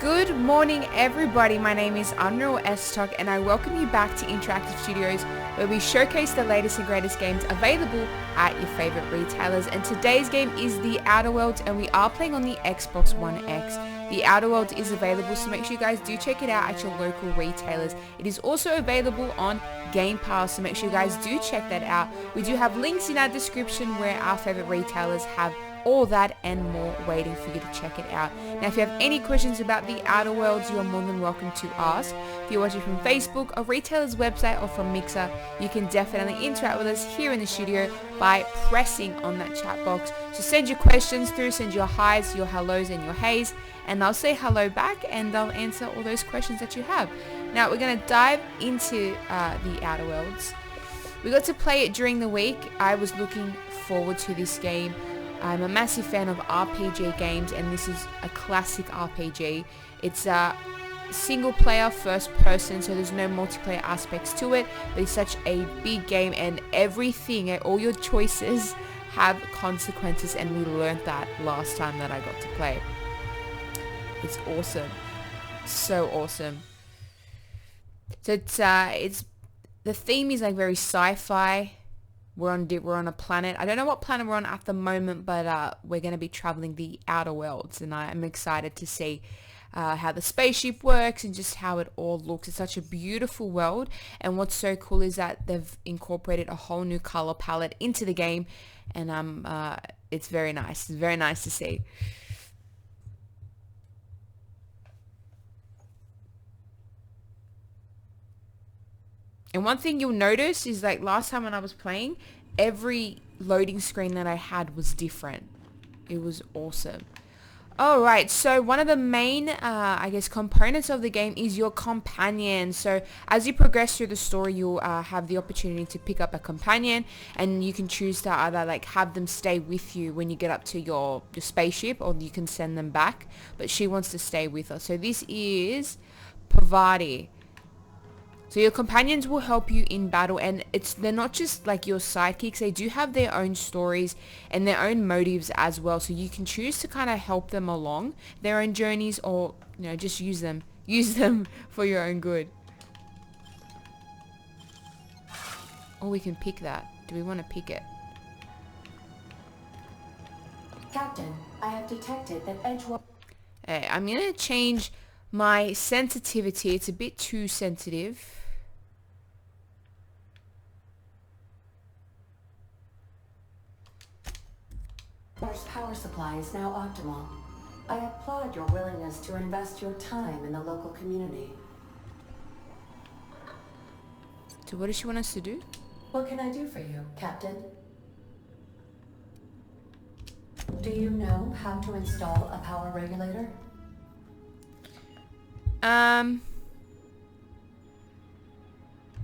Good morning everybody, my name is Unreal S-Talk and I welcome you back to Interactive Studios where we showcase the latest and greatest games available at your favorite retailers, and today's game is The Outer Worlds and we are playing on the Xbox One X. The Outer Worlds is available, so make sure you guys do check it out at your local retailers. It is also available on Game Pass, so make sure you guys do check that out. We do have links in our description where our favorite retailers have all that and more waiting for you to check it out. Now if you have any questions about The Outer Worlds, you are more than welcome to ask. If you're watching from Facebook, a retailer's website, or from Mixer, you can definitely interact with us here in the studio by pressing on that chat box. So send your questions through, send your highs, your hellos and your heys, and I'll say hello back and I'll answer all those questions that you have. Now we're going to dive into The Outer Worlds. We got to play it during the week. I was looking forward to this game. I'm a massive fan of RPG games and this is a classic RPG. It's a single player first person, so there's no multiplayer aspects to it, but it's such a big game and everything, all your choices have consequences, and we learned that last time that I got to play. It's awesome. So awesome. So it's the theme is like very sci-fi. We're on a planet. I don't know what planet we're on at the moment, but we're going to be traveling the Outer Worlds, and I'm excited to see how the spaceship works and just how it all looks. It's such a beautiful world, and what's so cool is that they've incorporated a whole new color palette into the game, and it's very nice. It's very nice to see. And one thing you'll notice is, like last time when I was playing, every loading screen that I had was different. It was awesome. Alright, so one of the main, I guess, components of the game is your companion. So as you progress through the story, you'll have the opportunity to pick up a companion, and you can choose to either like have them stay with you when you get up to your spaceship, or you can send them back. But she wants to stay with us. So this is Pavati. So your companions will help you in battle, and they're not just like your sidekicks. They do have their own stories and their own motives as well. So you can choose to kind of help them along their own journeys, or just use them for your own good. Or we can pick that. Do we want to pick it? Captain, I have detected that Edgewater. Hey, I'm gonna change my sensitivity. It's a bit too sensitive. Power supply is now optimal. I applaud your willingness to invest your time in the local community. So what does she want us to do? What can I do for you, Captain? Do you know how to install a power regulator?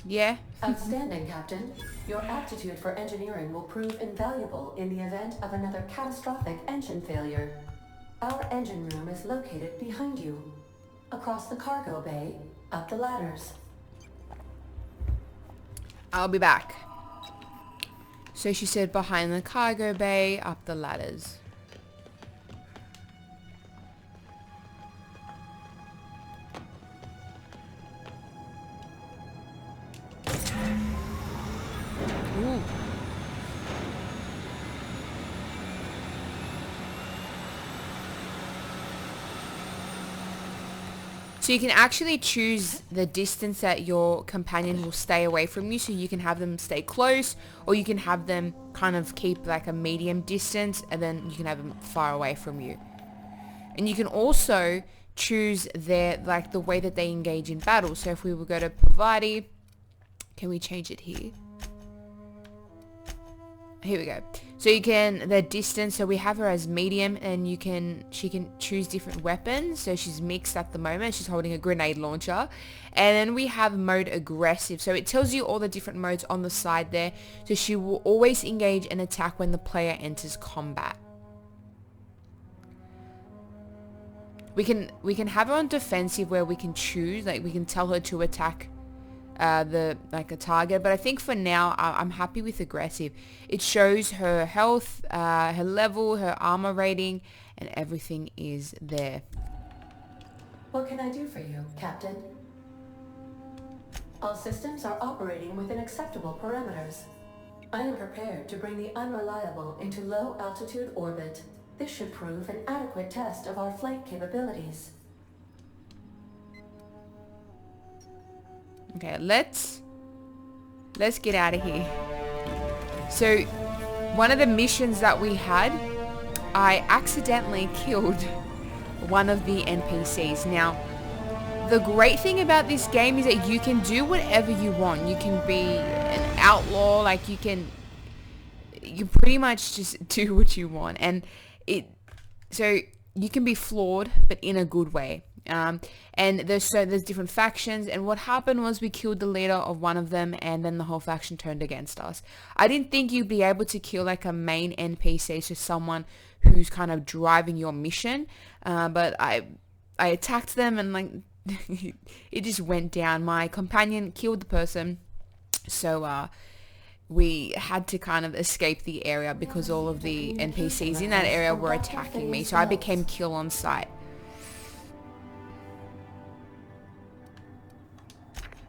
Yeah. Outstanding, Captain. Your aptitude for engineering will prove invaluable in the event of another catastrophic engine failure. Our engine room is located behind you, across the cargo bay, up the ladders. I'll be back. So she said behind the cargo bay, up the ladders. Ooh. So you can actually choose the distance that your companion will stay away from you. So you can have them stay close, or you can have them kind of keep like a medium distance, and then you can have them far away from you. And you can also choose the way that they engage in battle. So if we will go to Pavati, can we change it here? Here we go. So you can, the distance, so we have her as medium, and she can choose different weapons. So she's mixed at the moment. She's holding a grenade launcher. And then we have mode aggressive. So it tells you all the different modes on the side there. So she will always engage and attack when the player enters combat. We can have her on defensive, where we can choose, like we can tell her to attack a target, but I think for now I'm happy with aggressive. It shows her health, her level, her armor rating, and everything is there. What can I do for you, Captain? All systems are operating within acceptable parameters. I am prepared to bring the unreliable into low-altitude orbit. This should prove an adequate test of our flight capabilities. Okay, let's get out of here. So, one of the missions that we had, I accidentally killed one of the NPCs. Now, the great thing about this game is that you can do whatever you want. You can be an outlaw, like you pretty much just do what you want. And so you can be flawed, but in a good way. And there's different factions, and what happened was we killed the leader of one of them, and then the whole faction turned against us. I didn't think you'd be able to kill like a main NPC, so someone who's kind of driving your mission, but I attacked them, and like it just went down. My companion killed the person, so we had to kind of escape the area because all of the NPCs in that area were attacking me, so I became kill on sight.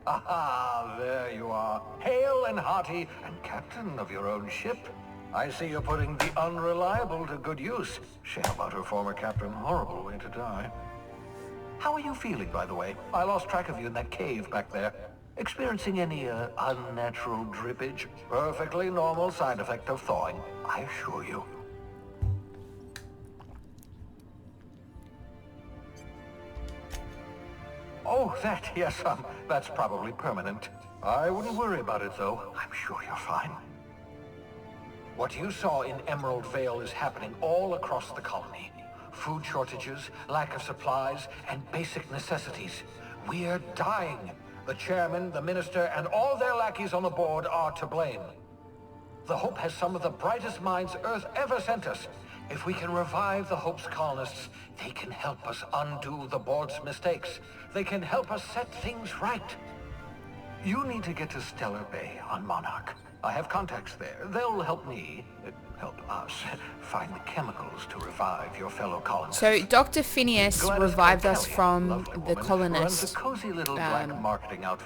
Aha, there you are, hale and hearty, and captain of your own ship. I see you're putting the unreliable to good use. Shame about her former captain, horrible way to die. How are you feeling, by the way? I lost track of you in that cave back there. Experiencing any, unnatural drippage? Perfectly normal side effect of thawing, I assure you. Oh, yes, that's probably permanent. I wouldn't worry about it, though. I'm sure you're fine. What you saw in Emerald Vale is happening all across the colony. Food shortages, lack of supplies, and basic necessities. We're dying. The chairman, the minister, and all their lackeys on the board are to blame. The Hope has some of the brightest minds Earth ever sent us. If we can revive the Hope's colonists, they can help us undo the board's mistakes. They can help us set things right. You need to get to Stellar Bay on Monarch. I have contacts there. They'll help us, find the chemicals to revive your fellow colonists. So Dr. Phineas revived us from the colonists.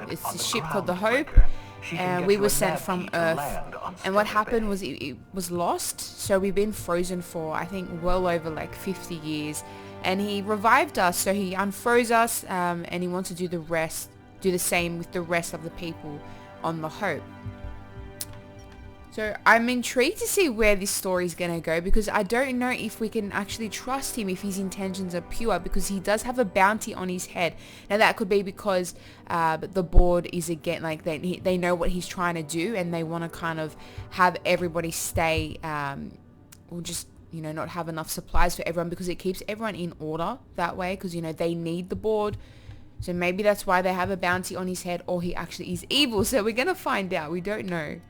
It's a ship called the Hope, and we were sent from Earth. And what happened was it was lost, so we've been frozen for, I think, well over like 50 years. And he revived us, so he unfroze us, and he wants to do the same with the rest of the people on the Hope. So I'm intrigued to see where this story is going to go, because I don't know if we can actually trust him if his intentions are pure, because he does have a bounty on his head. Now that could be because the board is again, like they know what he's trying to do, and they want to kind of have everybody stay, or just, you know, not have enough supplies for everyone, because it keeps everyone in order that way, because, you know, they need the board. So maybe that's why they have a bounty on his head, or he actually is evil. So we're going to find out. We don't know.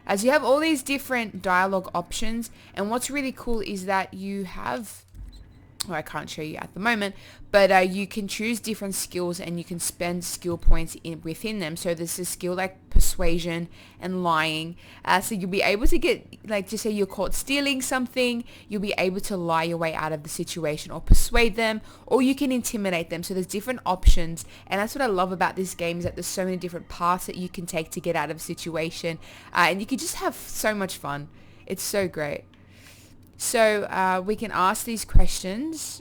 As you have all these different dialogue options, and what's really cool is that you have, well, I can't show you at the moment, but you can choose different skills, and you can spend skill points within them. So there's a skill like persuasion and lying. So you'll be able to get, like, just say you're caught stealing something, you'll be able to lie your way out of the situation, or persuade them, or you can intimidate them. So there's different options, and that's what I love about this game, is that there's so many different paths that you can take to get out of a situation, and you can just have so much fun. It's so great. So we can ask these questions.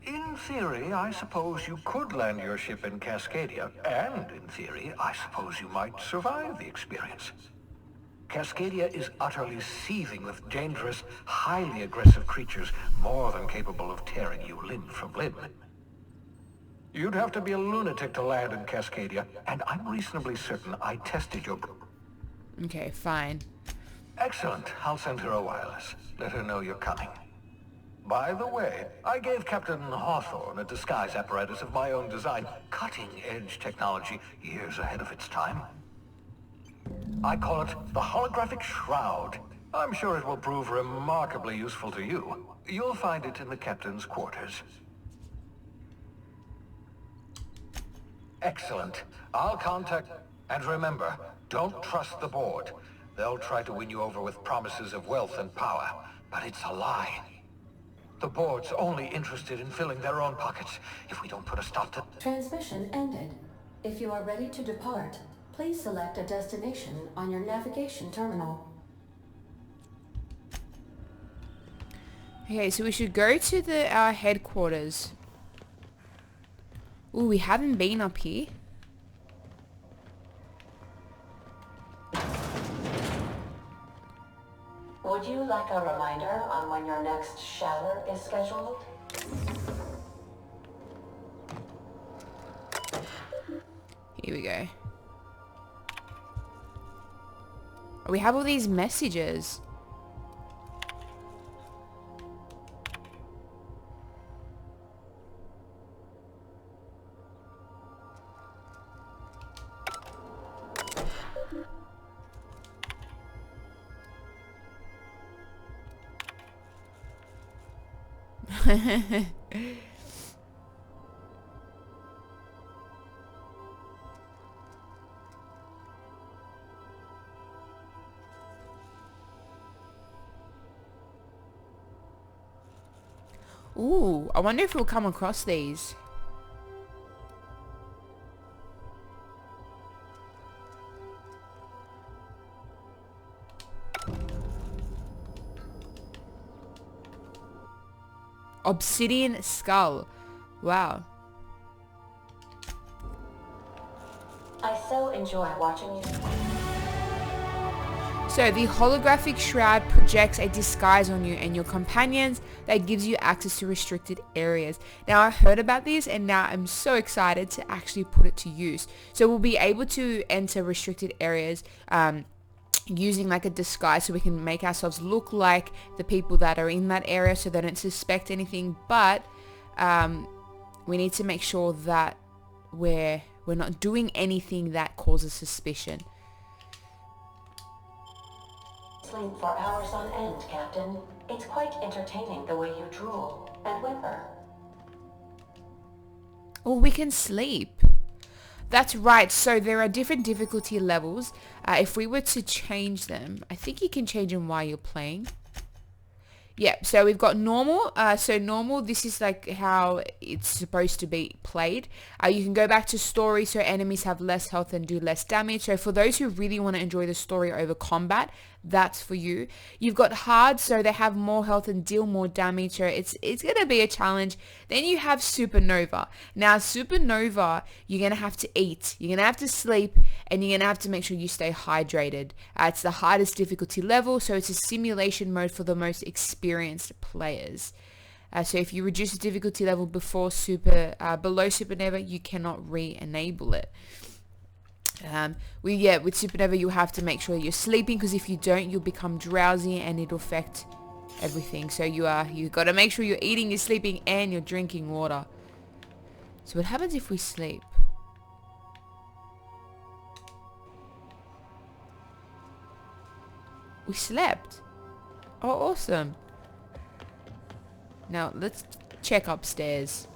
In theory, I suppose you could land your ship in Cascadia, and in theory, I suppose you might survive the experience. Cascadia is utterly seething with dangerous, highly aggressive creatures, more than capable of tearing you limb from limb. You'd have to be a lunatic to land in Cascadia, and I'm reasonably certain I tested your... Okay, fine. Excellent. I'll send her a wireless. Let her know you're coming. By the way, I gave Captain Hawthorne a disguise apparatus of my own design, cutting-edge technology, years ahead of its time. I call it the Holographic Shroud. I'm sure it will prove remarkably useful to you. You'll find it in the captain's quarters. Excellent. I'll contact... And remember, don't trust the board. They'll try to win you over with promises of wealth and power, but it's a lie. The board's only interested in filling their own pockets. If we don't put a stop to... Transmission ended. If you are ready to depart, please select a destination on your navigation terminal. Okay, so we should go to our headquarters. Ooh, we haven't been up here. Would you like a reminder on when your next shower is scheduled? Here we go. We have all these messages. Ooh, I wonder if we'll come across these. Obsidian skull. Wow. I so enjoy watching you. So the holographic shroud projects a disguise on you and your companions that gives you access to restricted areas. Now I heard about this and now I'm so excited to actually put it to use. So we'll be able to enter restricted areas using like a disguise, so we can make ourselves look like the people that are in that area so they don't suspect anything, but we need to make sure that we're not doing anything that causes suspicion. Sleep for hours on end, Captain. It's quite entertaining the way you drool and whimper. Oh, we can sleep. That's right. So there are different difficulty levels. If we were to change them, I think you can change them while you're playing. Yeah, so we've got normal. So normal, this is like how it's supposed to be played. You can go back to story, so enemies have less health and do less damage. So for those who really want to enjoy the story over combat, that's for you. You've got hard, so they have more health and deal more damage. So it's going to be a challenge. Then you have supernova. Now supernova, you're going to have to eat. You're going to have to sleep, and you're going to have to make sure you stay hydrated. It's the hardest difficulty level, so it's a simulation mode for the most experienced players. So if you reduce the difficulty level below supernova, you cannot re-enable it. With supernova, you have to make sure you're sleeping, because if you don't, you'll become drowsy and it'll affect everything. So you got to make sure you're eating, you're sleeping, and you're drinking water. So what happens if we sleep? We slept. Oh, awesome. Now let's check upstairs.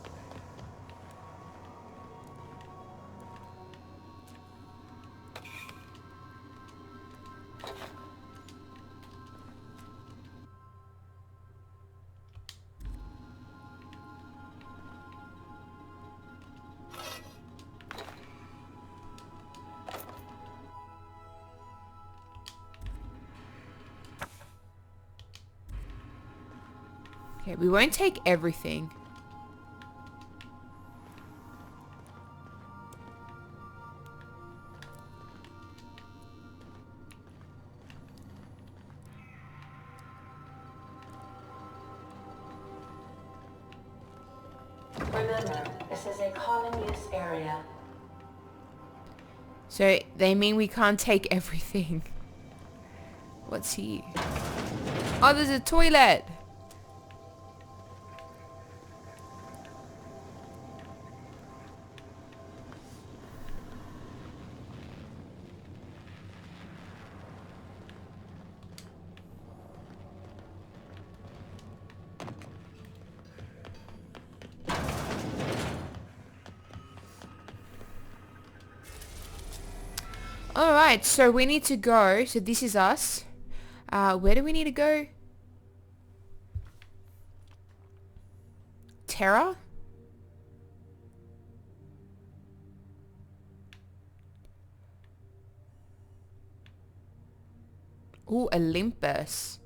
Okay, we won't take everything. Remember, this is a common use area. So they mean we can't take everything. What's here? Oh, there's a toilet. Alright, so we need to go. So this is us. Where do we need to go? Terra? Ooh, Olympus.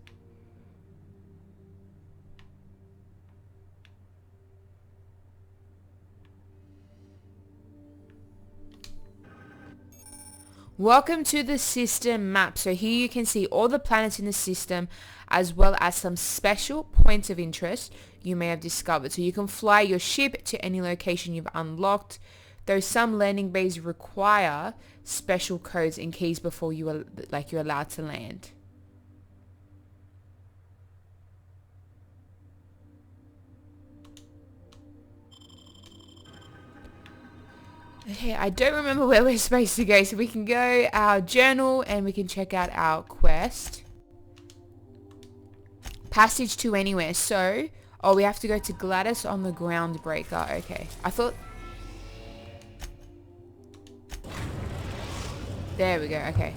Welcome to the system map. So here you can see all the planets in the system as well as some special points of interest you may have discovered. So you can fly your ship to any location you've unlocked, though some landing bays require special codes and keys before you're allowed to land. Okay, I don't remember where we're supposed to go, so we can go our journal and we can check out our quest. Passage to anywhere. So, oh, we have to go to Gladys on the Groundbreaker. Okay, I thought... There we go, okay.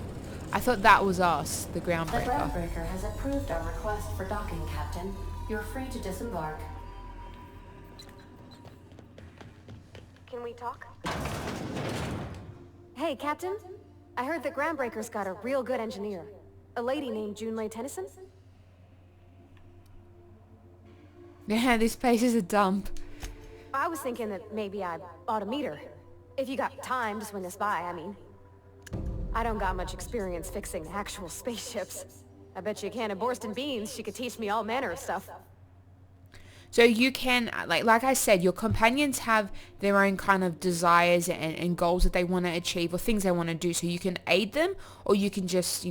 I thought that was us, the Groundbreaker. The Groundbreaker has approved our request for docking, Captain. You're free to disembark. Can we talk? Hey, Captain. I heard that Groundbreaker's got a real good engineer. A lady named Junlei Tennyson? Yeah, this place is a dump. I was thinking that maybe I ought to meet her. If you got time to swing us by, I mean. I don't got much experience fixing actual spaceships. I bet you a can of Borston beans she could teach me all manner of stuff. So you can, like I said, your companions have their own kind of desires and goals that they want to achieve or things they want to do. So you can aid them or you can just,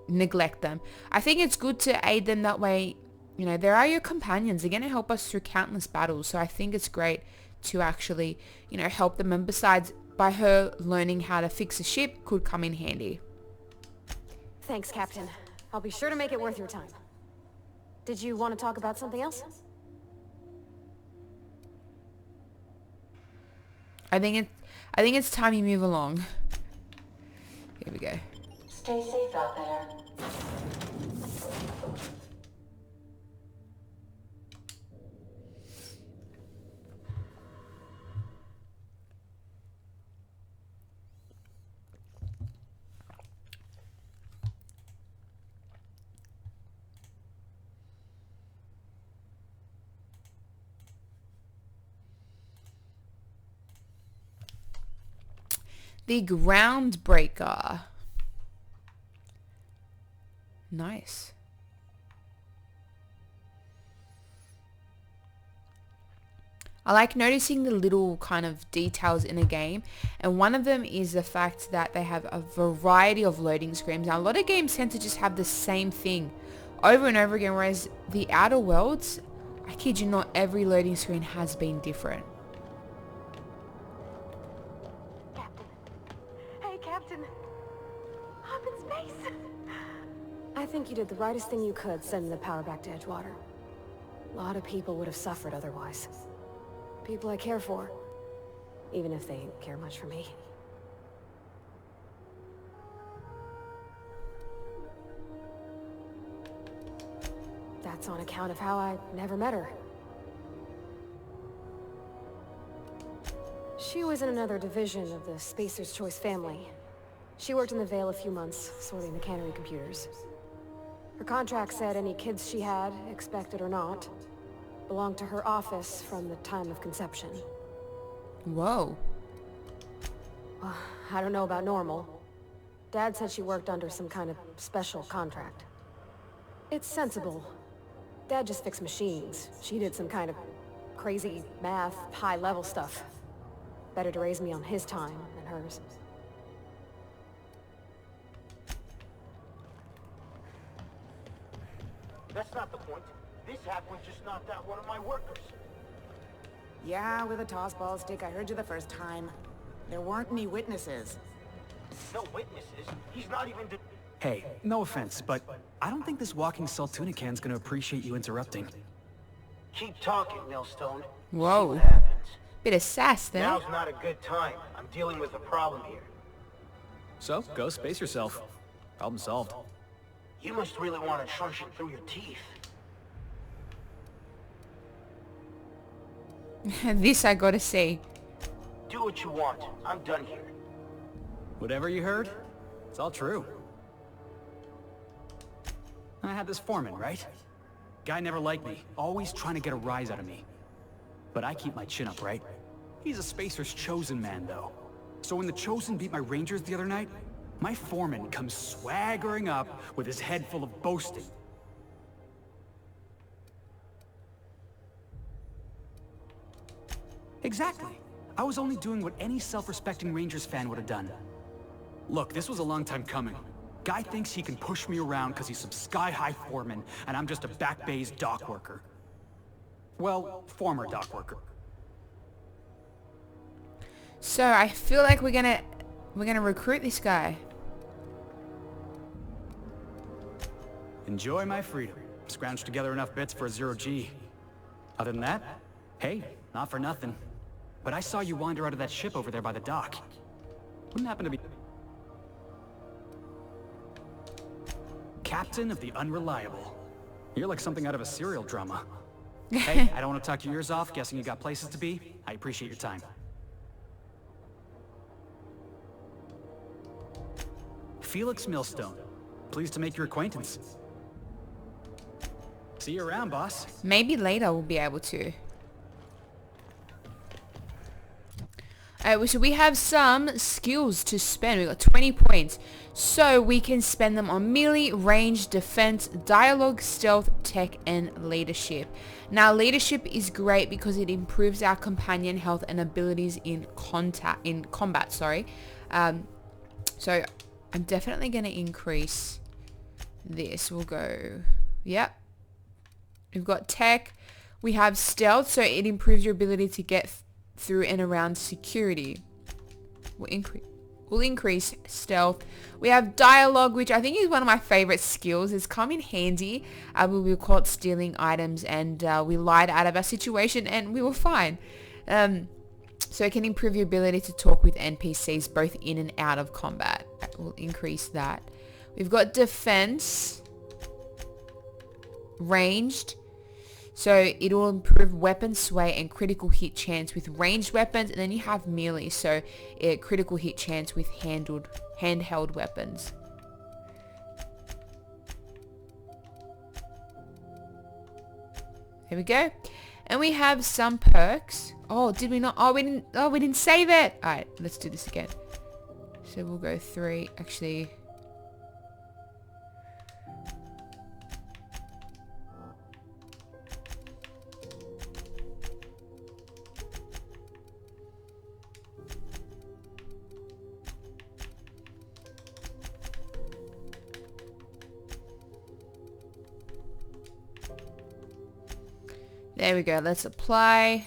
neglect them. I think it's good to aid them that way. They are your companions. They're going to help us through countless battles. So I think it's great to actually, help them. And besides, by her learning how to fix a ship could come in handy. Thanks, Captain. I'll be sure to make it worth your time. Did you want to talk about something else? I think it's time you move along. Here we go. Stay safe out there. The Groundbreaker. Nice. I like noticing the little kind of details in a game, and one of them is the fact that they have a variety of loading screens. Now, a lot of games tend to just have the same thing over and over again, whereas the Outer Worlds, I kid you not, every loading screen has been different. Captain, I'm in space. I think you did the rightest thing you could sending the power back to Edgewater. A lot of people would have suffered otherwise. People I care for, even if they didn't care much for me. That's on account of how I never met her. She was in another division of the Spacer's Choice family. She worked in the Vale a few months, sorting the cannery computers. Her contract said any kids she had, expected or not, belonged to her office from the time of conception. Whoa. Well, I don't know about normal. Dad said she worked under some kind of special contract. It's sensible. Dad just fixed machines. She did some kind of crazy math, high-level stuff. Better to raise me on his time than hers. That's not the point. This halfling just knocked out one of my workers. Yeah, with a tossball stick. I heard you the first time. There weren't any witnesses. No witnesses. He's not even Hey, no offense, but I don't think this walking Saltunican's gonna appreciate you interrupting. Keep talking, Millstone. Whoa. See what happens. Bit of sass there. Now's not a good time. I'm dealing with a problem here. So, go space yourself. Problem solved. You must really want to crunch it through your teeth. This I gotta see. Do what you want. I'm done here. Whatever you heard, it's all true. I had this foreman, right? Guy never liked me, always trying to get a rise out of me. But I keep my chin up, right? He's a Spacer's chosen man, though. So when the Chosen beat my Rangers the other night, my foreman comes swaggering up with his head full of boasting. Exactly. I was only doing what any self-respecting Rangers fan would have done. Look, this was a long time coming. Guy thinks he can push me around because he's some sky-high foreman, and I'm just a back bay's dock worker. Well, former dock worker. So I feel like we're gonna recruit this guy. Enjoy my freedom. Scrounged together enough bits for a 0G. Other than that, hey, not for nothing. But I saw you wander out of that ship over there by the dock. Wouldn't happen to be... Captain of the Unreliable. You're like something out of a serial drama. Hey, I don't want to talk your ears off, guessing you got places to be. I appreciate your time. Felix Millstone. Pleased to make your acquaintance. See you around, boss. Maybe later we'll be able to. Alright, so we have some skills to spend. We've got 20 points. So we can spend them on melee, range, defense, dialogue, stealth, tech, and leadership. Now, leadership is great because it improves our companion health and abilities in combat. So I'm definitely going to increase this. We'll go, yep. We've got tech. We have stealth, so it improves your ability to get through and around security. We'll increase stealth. We have dialogue, which I think is one of my favorite skills. It's come in handy. We were caught stealing items and we lied out of our situation and we were fine. So it can improve your ability to talk with NPCs both in and out of combat. We'll increase that. We've got defense, ranged. So it will improve weapon sway and critical hit chance with ranged weapons, and then you have melee, so critical hit chance with handheld weapons. There we go. And we have some perks. Oh, did we not? Oh, we didn't save it. All right, let's do this again. So we'll go 3. Actually, there we go. Let's apply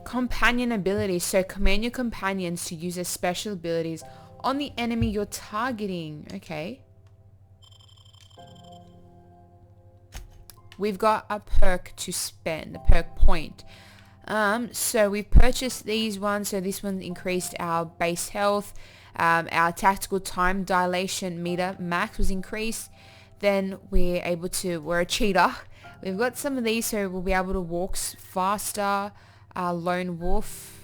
companion abilities. So command your companions to use their special abilities on the enemy you're targeting. Okay. We've got a perk to spend, a perk point. So we've purchased these ones. So this one increased our base health. Our tactical time dilation meter max was increased. Then we're a cheater. We've got some of these, so we'll be able to walk faster. Lone wolf.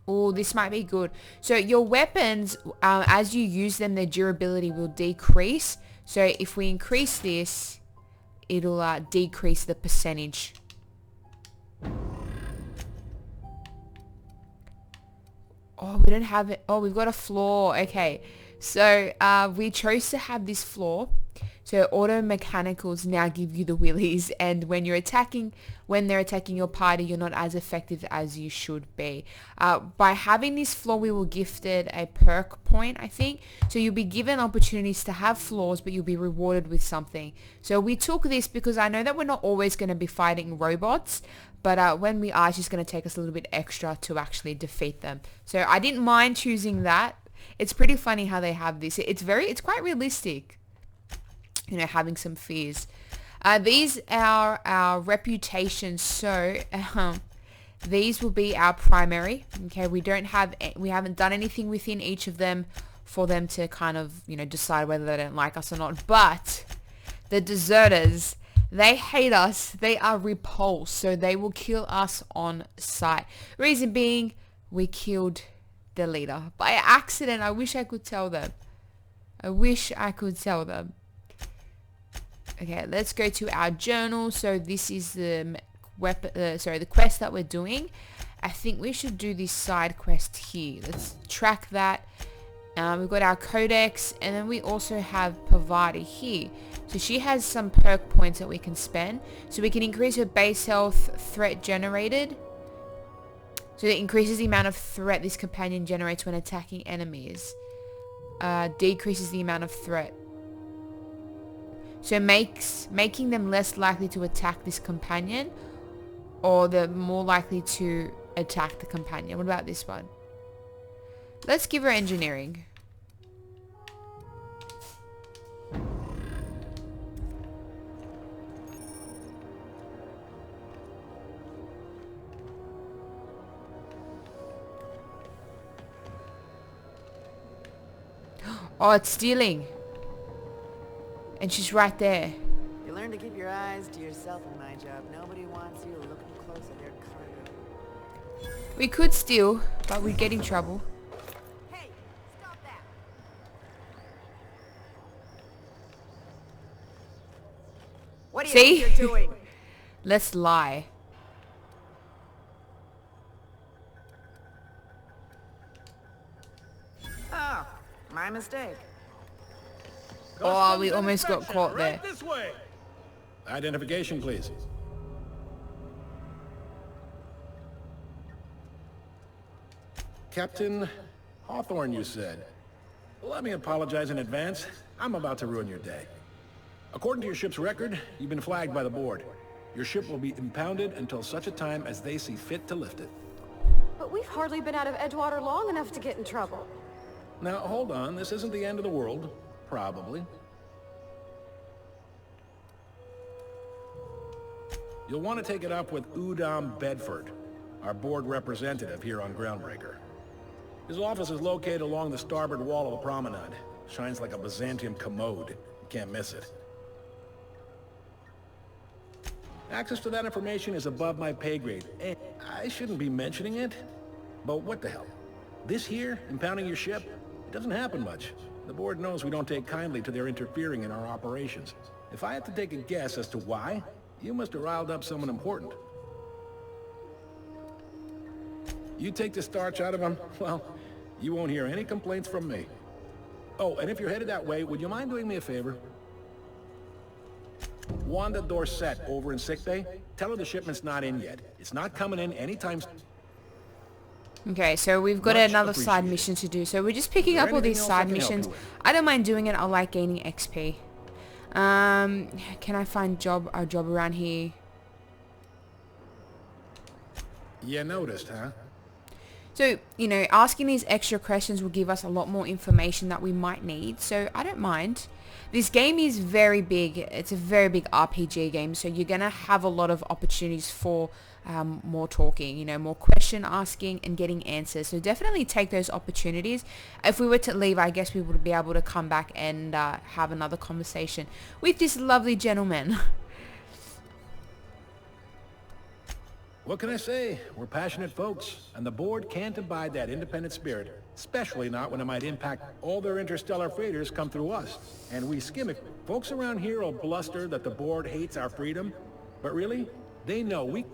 Oh, this might be good. So your weapons, as you use them, their durability will decrease. So if we increase this, it'll decrease the percentage. Oh, we don't have it. Oh, we've got a floor. Okay. So we chose to have this floor. So auto mechanicals now give you the willies, and when they're attacking your party, you're not as effective as you should be. By having this floor, we were gifted a perk point, I think. So you'll be given opportunities to have floors, but you'll be rewarded with something. So we took this because I know that we're not always going to be fighting robots, but when we are, it's just going to take us a little bit extra to actually defeat them. So I didn't mind choosing that. It's pretty funny how they have this. It's quite realistic. You know, having some fears. These are our reputations. So These will be our primary. Okay, we haven't done anything within each of them for them to kind of, you know, decide whether they don't like us or not. But the deserters, they hate us. They are repulsed, so they will kill us on sight. Reason being, we killed the leader by accident. I wish I could tell them. I wish I could tell them. Okay, let's go to our journal. So this is the the quest that we're doing. I think we should do this side quest here. Let's track that. We've got our codex, and then we also have Pavati here. So she has some perk points that we can spend. So we can increase her base health threat generated. So it increases the amount of threat this companion generates when attacking enemies. Decreases the amount of threat. So making them less likely to attack this companion, or they're more likely to attack the companion. What about this one? Let's give her engineering. Oh, it's stealing. And she's right there. You learn to keep your eyes to yourself in my job. Nobody wants you looking close at their cargo. We could steal, but we'd get in trouble. Hey, stop that! What do you See? think you're doing? Let's lie. Oh, my mistake. Oh, we almost got caught there. This way. Identification, please. Captain Hawthorne, you said. Let me apologize in advance. I'm about to ruin your day. According to your ship's record, you've been flagged by the board. Your ship will be impounded until such a time as they see fit to lift it. But we've hardly been out of Edgewater long enough to get in trouble. Now, hold on. This isn't the end of the world. Probably. You'll want to take it up with Udom Bedford, our board representative here on Groundbreaker. His office is located along the starboard wall of the promenade. Shines like a Byzantium commode. You can't miss it. Access to that information is above my pay grade, and I shouldn't be mentioning it, but what the hell? This here, impounding your ship, it doesn't happen much. The board knows we don't take kindly to their interfering in our operations. If I had to take a guess as to why, you must have riled up someone important. You take the starch out of them, well, you won't hear any complaints from me. Oh, and if you're headed that way, would you mind doing me a favor? Wanda Dorset over in sickbay, tell her the shipment's not in yet. It's not coming in anytime soon. Okay, so we've got Much another side appreciated. mission to do. So we're just picking Is there up all these anything else I side can help missions. you with? I don't mind doing it. I like gaining XP. Can I find a job around here? You noticed, huh? So, you know, asking these extra questions will give us a lot more information that we might need. So I don't mind. This game is very big. It's a very big RPG game. So you're going to have a lot of opportunities for more talking, you know, more question asking and getting answers. So definitely take those opportunities. If we were to leave, I guess we would be able to come back and have another conversation with this lovely gentleman. What can I say? We're passionate folks, and the board can't abide that independent spirit, especially not when it might impact all their interstellar freighters come through us. And we skim it. Folks around here will bluster that the board hates our freedom, but really, they know we...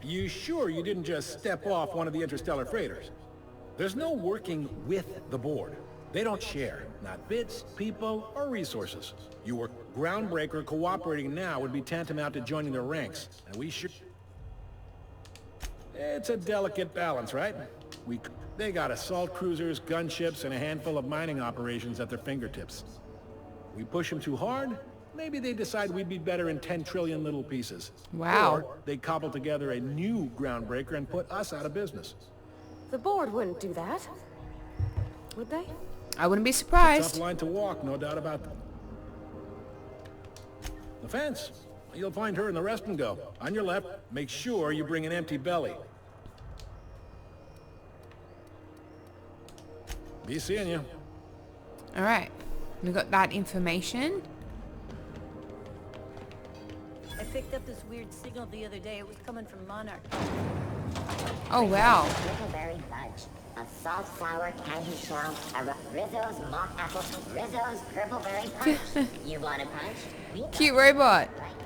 You sure you didn't just step off one of the interstellar freighters? There's no working with the board. They don't share, not bits, people, or resources. You were Groundbreaker cooperating now would be tantamount to joining their ranks, and we should... It's a delicate balance, right? They got assault cruisers, gunships, and a handful of mining operations at their fingertips. We push them too hard, maybe they decide we'd be better in 10 trillion little pieces. Wow. Or they cobble together a new Groundbreaker and put us out of business. The board wouldn't do that. Would they? I wouldn't be Tough surprised. line to walk, no doubt about that. The fence. You'll find her in the rest and go. On your left, make sure you bring an empty belly. Be seeing you. Alright. We got that information. I picked up this weird signal the other day. It was coming from Monarch. Oh wow. Brickleberry fudge, a salt sour candy shell, Rizzo's mock apple, Rizzo's purpleberry punch. You want a punch? We got Cute robot. right here.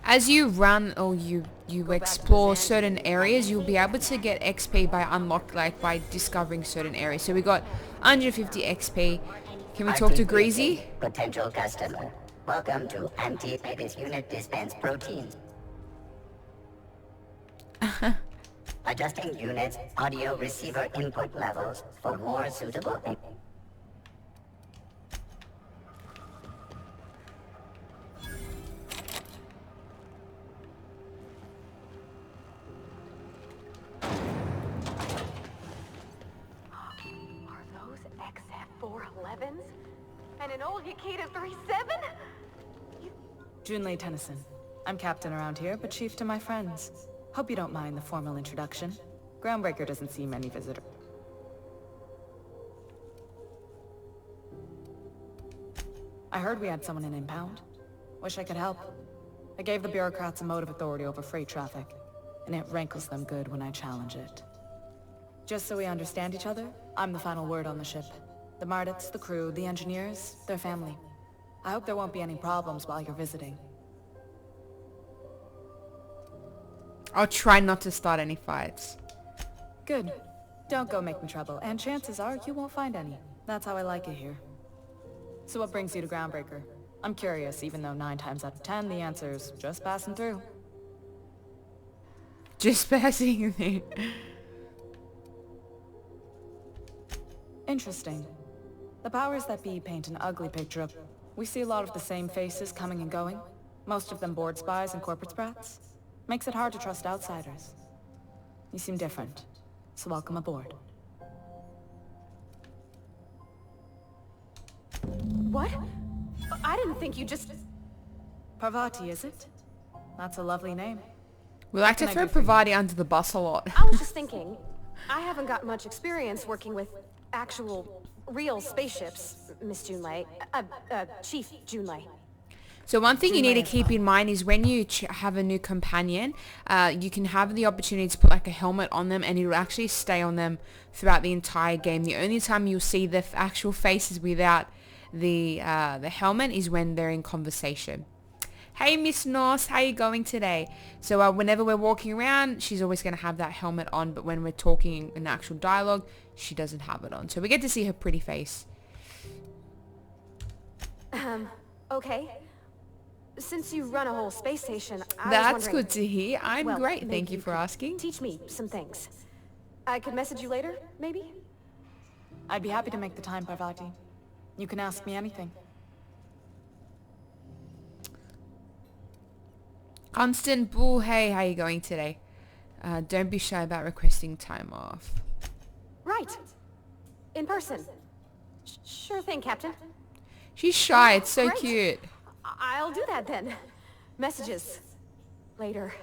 As you run or you explore certain areas, you'll be able to get XP by discovering certain areas. So we got 150 XP. Can we talk to Greasy? Potential customer. Welcome to Anti-Pagus Unit Dispense Proteins. Adjusting units audio receiver input levels for more suitable. Are those XF411s? And an old Yakita 37? Junlei Tennyson. I'm captain around here, but chief to my friends. Hope you don't mind the formal introduction. Groundbreaker doesn't see many visitors. I heard we had someone in impound. Wish I could help. I gave the bureaucrats a motive authority over freight traffic, and it rankles them good when I challenge it. Just so we understand each other, I'm the final word on the ship. The Mardits, the crew, the engineers, their family. I hope there won't be any problems while you're visiting. I'll try not to start any fights. Good. Don't go making trouble, and chances are you won't find any. That's how I like it here. So what brings you to Groundbreaker? I'm curious, even though 9 times out of 10 the answer's just passing through. Just passing through. Interesting. The powers that be paint an ugly picture of... We see a lot of the same faces coming and going. Most of them board spies and corporate sprats. Makes it hard to trust outsiders. You seem different, so welcome aboard. What? I didn't think you just... Parvati, is it? That's a lovely name. We like to throw Pravati under the bus a lot. I was just thinking, I haven't got much experience working with actual, real spaceships, Miss Junlei. Chief Junlei. So one thing you need to keep in mind is when you have a new companion, you can have the opportunity to put like a helmet on them and it'll actually stay on them throughout the entire game. The only time you'll see the actual faces without the helmet is when they're in conversation. Hey Miss Norse, how you going today? So whenever we're walking around, she's always going to have that helmet on, but when we're talking in actual dialogue, she doesn't have it on. So we get to see her pretty face. Okay. Since you run a whole space station, I was That's wondering... good to hear. I'm well, great, maybe thank you for could asking. Teach me some things. I could message you later, maybe? I'd be happy to make the time, Parvati. You can ask me anything. Constant Bull, hey, how you going today? Don't be shy about requesting time off. Right. In person. Sure thing, Captain. She's shy, it's so Great. cute. I'll do that then. Messages. Later.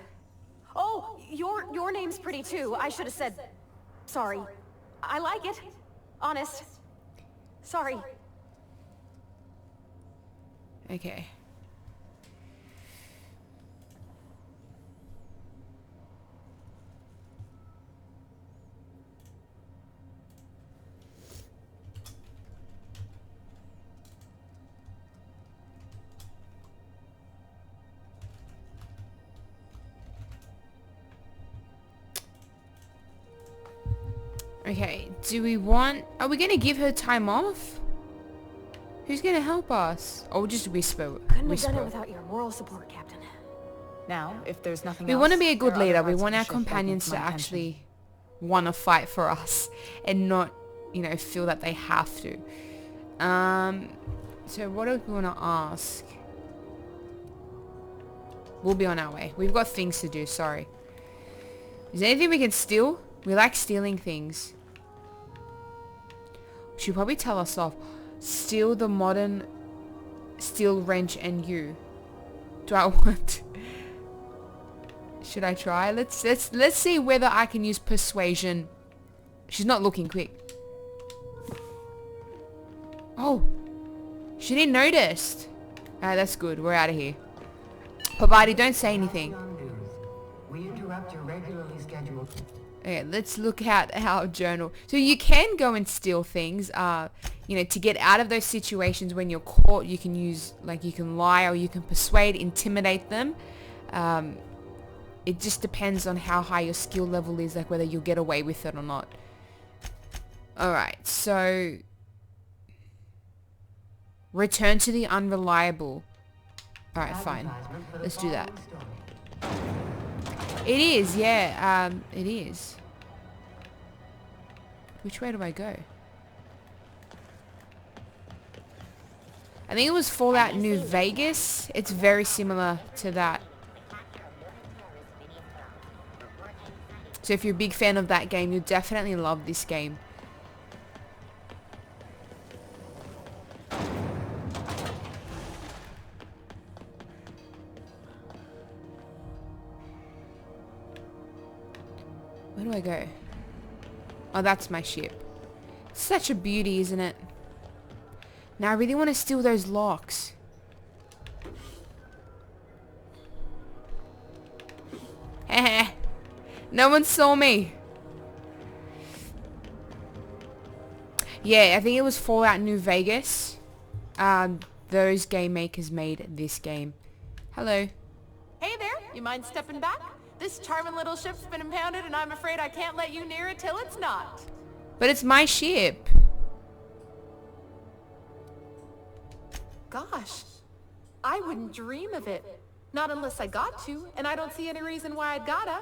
Oh, your name's pretty too. I should have said... Sorry. I like it. Honest. Sorry. Okay. Okay, do we want... Are we going to give her time off? Who's going to help us? Or just whisper? Couldn't have done it without your moral support, Captain. Now, if there's nothing We else... want to be a good there are leader. other We parts want of our the ship that need companions my to attention. actually want to fight for us and not, you know, feel that they have to. So what do we want to ask? We'll be on our way. We've got things to do, sorry. Is there anything we can steal? We like stealing things. She'll probably tell us off. Steal the modern steel wrench and you. Do I want... Should I try? Let's see whether I can use persuasion. She's not looking quick. Oh. She didn't notice. Alright, that's good. We're out of here. Pabadi, don't say anything. We interrupt your regularly scheduled... Okay, let's look at our journal. So you can go and steal things. You know, to get out of those situations when you're caught, you can use, like, you can lie or you can persuade, intimidate them. It just depends on how high your skill level is, like whether you'll get away with it or not. Alright, so... Return to the unreliable. Alright, fine. Let's do that. It is, yeah, it is. Which way do I go? I think it was Fallout New Vegas. It's very similar to that. So if you're a big fan of that game, you'll definitely love this game. Where do I go? Oh, that's my ship. Such a beauty, isn't it? Now I really want to steal those locks. Heh. No one saw me. Yeah, I think it was Fallout New Vegas. Those game makers made this game. Hello. Hey there, you mind stepping back? This charming little ship's been impounded and I'm afraid I can't let you near it till it's not. But it's my ship. Gosh, I wouldn't dream of it. Not unless I got to, and I don't see any reason why I'd gotta.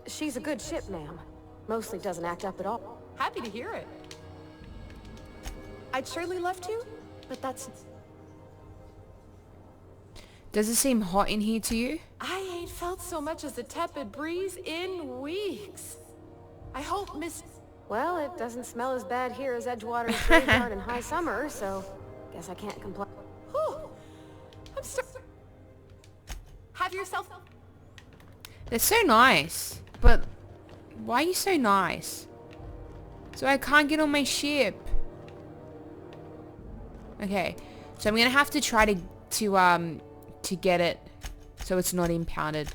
She's a good ship, ma'am. Mostly doesn't act up at all. Happy to hear it. I'd surely love to, but that's... Does it seem hot in here to you? I ain't felt so much as a tepid breeze in weeks. I hope Miss... Well, it doesn't smell as bad here as Edgewater's graveyard in high summer, so guess I can't complain. Whew. I'm so... Have yourself... They're so nice. But why are you so nice? So I can't get on my ship. Okay. So I'm gonna have to try to get it so it's not impounded.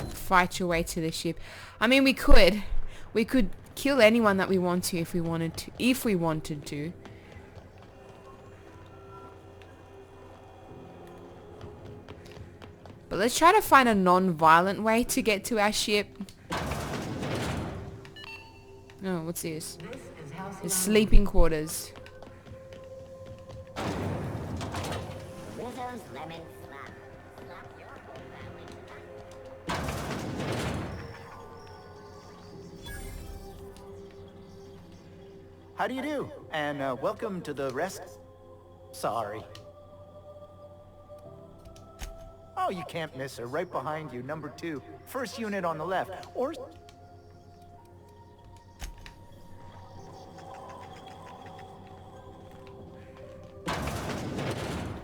Fight your way to the ship. I mean, we could kill anyone that we want to if we wanted to. But let's try to find a non-violent way to get to our ship. Oh, what's this? The sleeping quarters. Rizzo's lemon slap. Slap your whole family. How do you do? And welcome to the rest... Sorry. Oh, you can't miss her. Right behind you, number 2. First unit on the left. Or...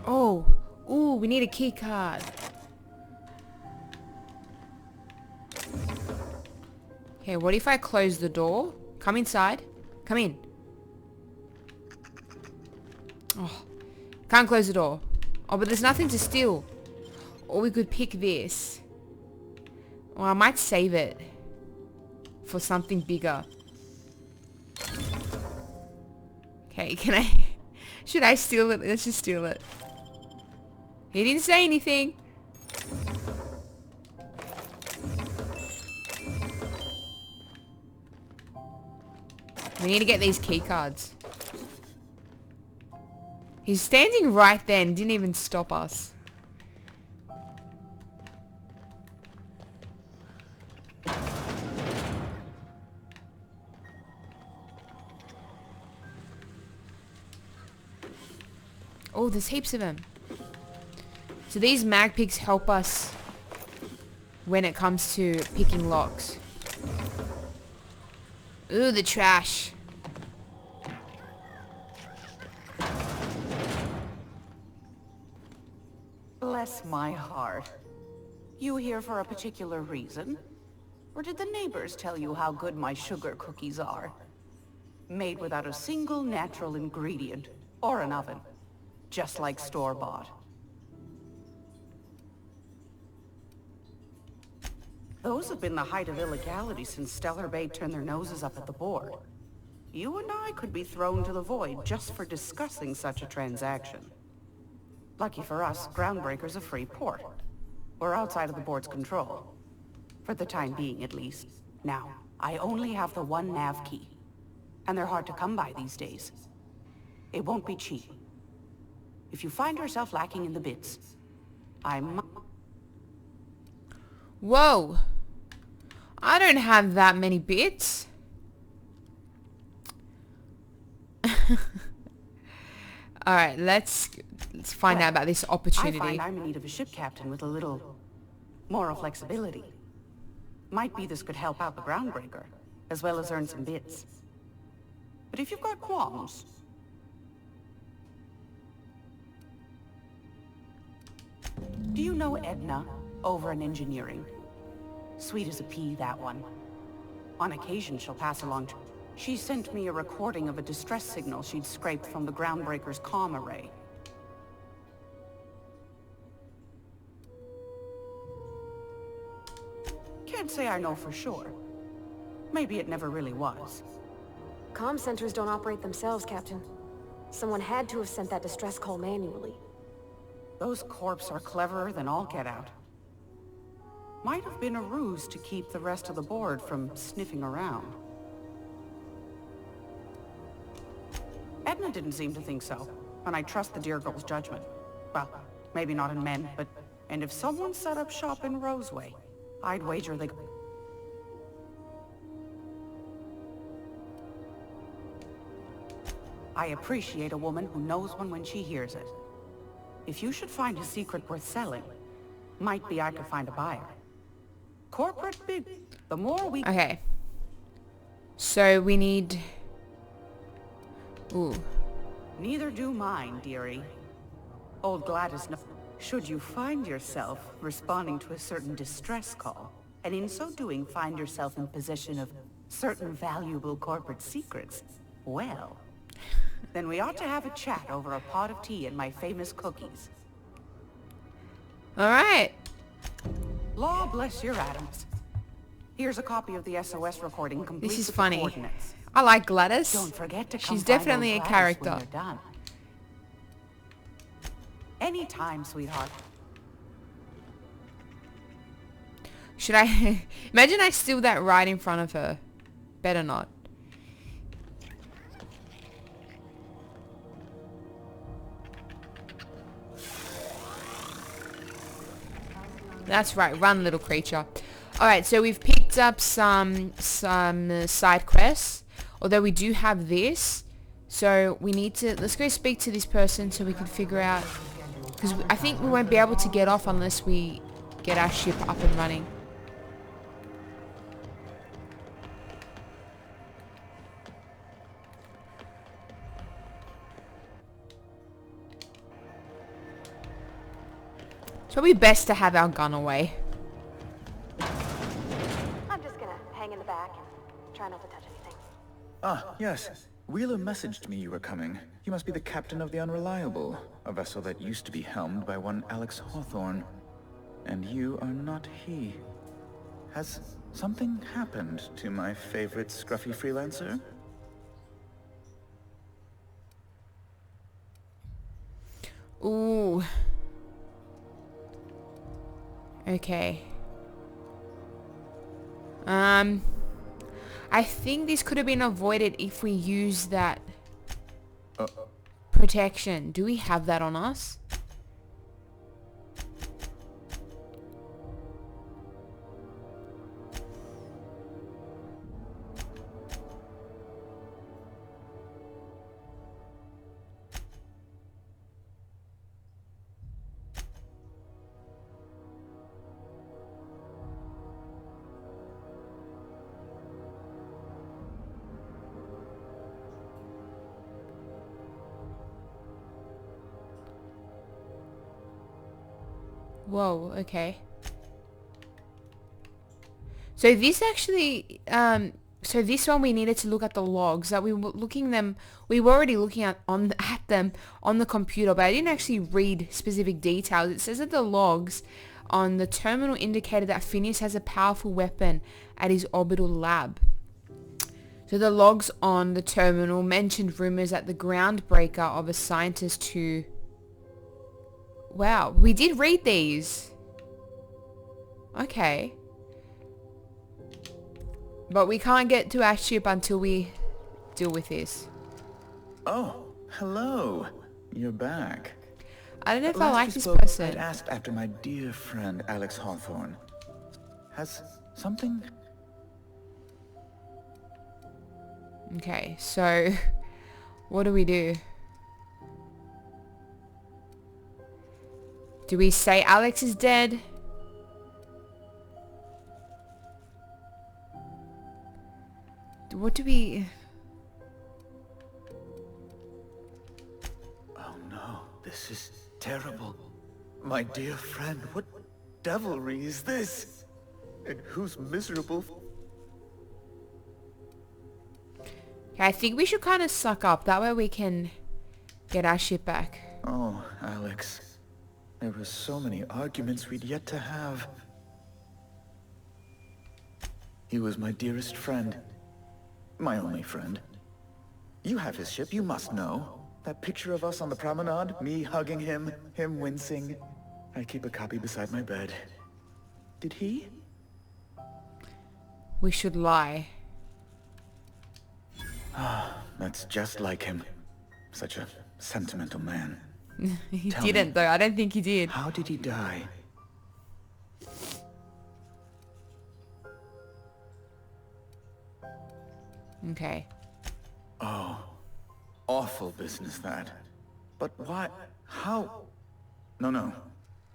Oh. Ooh, we need a key card. Okay, what if I close the door? Come inside. Come in. Oh, can't close the door. Oh, but there's nothing to steal. Or we could pick this. Or I might save it for something bigger. Okay, can I... Should I steal it? Let's just steal it. He didn't say anything. We need to get these key cards. He's standing right there and didn't even stop us. Oh, there's heaps of them. So these mag pigs help us when it comes to picking locks. Ooh, the trash. Bless my heart. You here for a particular reason? Or did the neighbors tell you how good my sugar cookies are? Made without a single natural ingredient, or an oven. Just like store-bought. Those have been the height of illegality since Stellar Bay turned their noses up at the board. You and I could be thrown to the void just for discussing such a transaction. Lucky for us, Groundbreaker's a free port. We're outside of the board's control. For the time being, at least. Now, I only have the one nav key. And they're hard to come by these days. It won't be cheap. If you find yourself lacking in the bits, Whoa! I don't have that many bits. Alright, let's find out about this opportunity. I find I'm in need of a ship captain with a little moral flexibility. Might be this could help out the Groundbreaker, as well as earn some bits. But if you've got qualms... Do you know Edna, over in engineering? Sweet as a pea, that one. On occasion, she'll pass along to... She sent me a recording of a distress signal she'd scraped from the Groundbreaker's comm array. Can't say I know for sure. Maybe it never really was. Comm centers don't operate themselves, Captain. Someone had to have sent that distress call manually. Those corps are cleverer than all get out. Might have been a ruse to keep the rest of the board from sniffing around. Edna didn't seem to think so, and I trust the dear girl's judgment. Well, maybe not in men, but... And if someone set up shop in Roseway, I'd wager they... I appreciate a woman who knows one when she hears it. If you should find a secret worth selling, might be I could find a buyer. Corporate big, the more we... Okay. So we need... Ooh. Neither do mine, dearie. Old Gladys knows. Should you find yourself responding to a certain distress call, and in so doing find yourself in possession of certain valuable corporate secrets, well, then we ought to have a chat over a pot of tea and my famous cookies. Alright. Law bless your atoms. Here's a copy of the SOS recording complete This is with funny. the coordinates. I like Gladys. Don't forget to come She's find definitely a old Gladys when character. you're done. Anytime, sweetheart. Should I... Imagine I steal that right in front of her. Better not. That's right, run little creature. Alright, so we've picked up some side quests. Although we do have this. So we need to... Let's go speak to this person so we can figure out... Because I think we won't be able to get off unless we get our ship up and running. It's probably best to have our gun away. I'm just gonna hang in the back and try not to touch anything. Ah, yes. Wheeler messaged me you were coming. You must be the captain of the Unreliable, a vessel that used to be helmed by one Alex Hawthorne. And you are not he. Has something happened to my favorite scruffy freelancer? Ooh. Okay. I think this could have been avoided if we used that protection. Do we have that on us? Whoa, okay. So this actually, so this one we needed to look at the logs that we were already looking at them on the computer, but I didn't actually read specific details. It says that the logs on the terminal indicated that Phineas has a powerful weapon at his orbital lab. So the logs on the terminal mentioned rumors that the groundbreaker of a scientist who... Wow, we did read these. Okay. But we can't get to our ship until we deal with this. Oh, hello. You're back. I don't know if I Last like we this spoke, person. I'd asked after my dear friend Alex Hawthorne. Has something... Okay, so what do we do? Do we say Alex is dead? What do we... Oh no, this is terrible. My dear friend, what devilry is this? And who's miserable? Okay, I think we should kind of suck up. That way we can get our ship back. Oh, Alex. There were so many arguments we'd yet to have. He was my dearest friend. My only friend. You have his ship, you must know. That picture of us on the promenade, me hugging him, him wincing. I keep a copy beside my bed. Did he? We should lie. Ah, that's just like him. Such a sentimental man. He Tell didn't me, though. I don't think he did. How did he die? Okay. Oh, awful business that. But why? How? No.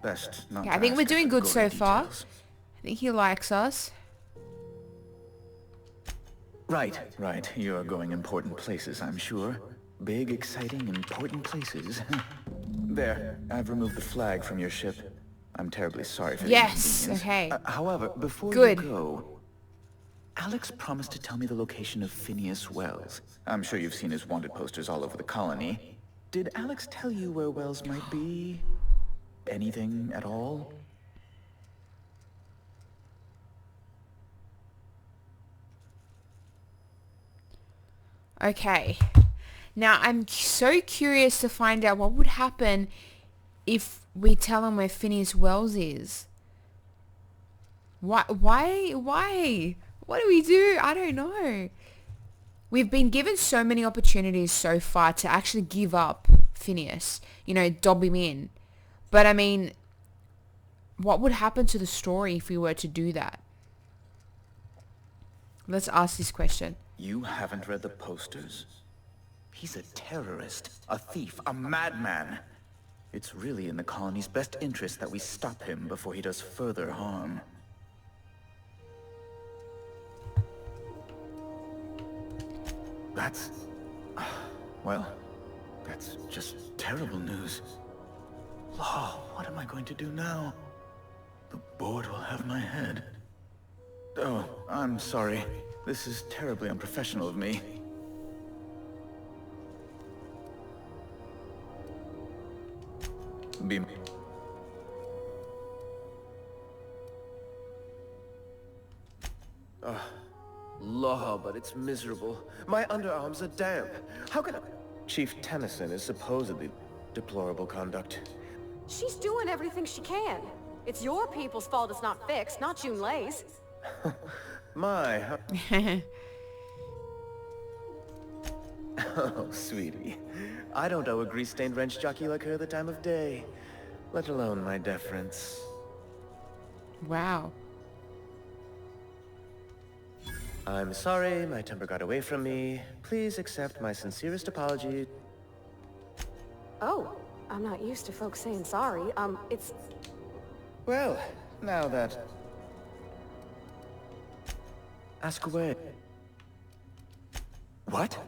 Best not Okay, to I think ask we're for doing good so gory far. details. I think he likes us. Right. You're going important places, I'm sure. Big, exciting, important places. There, I've removed the flag from your ship. I'm terribly sorry for the Yes, inconvenience. okay. However, before Good. you go, Alex promised to tell me the location of Phineas Wells. I'm sure you've seen his wanted posters all over the colony. Did Alex tell you where Wells might be? Anything at all? Okay. Now, I'm so curious to find out what would happen if we tell him where Phineas Wells is. Why? What do we do? I don't know. We've been given so many opportunities so far to actually give up Phineas. You know, dob him in. But I mean, what would happen to the story if we were to do that? Let's ask this question. You haven't read the posters? He's a terrorist, a thief, a madman. It's really in the colony's best interest that we stop him before he does further harm. That's... well, that's just terrible news. Law, what am I going to do now? The board will have my head. Oh, I'm sorry. This is terribly unprofessional of me. Be... Law, but it's miserable. My underarms are damp. How can I... Chief Tennyson is supposedly deplorable conduct. She's doing everything she can. It's your people's fault it's not fixed, not June Lay's. My... Oh, sweetie. I don't owe a grease-stained wrench jockey like her the time of day. Let alone my deference. Wow. I'm sorry, my temper got away from me. Please accept my sincerest apology. Oh, I'm not used to folks saying sorry. It's... Well, now that... Ask away. What?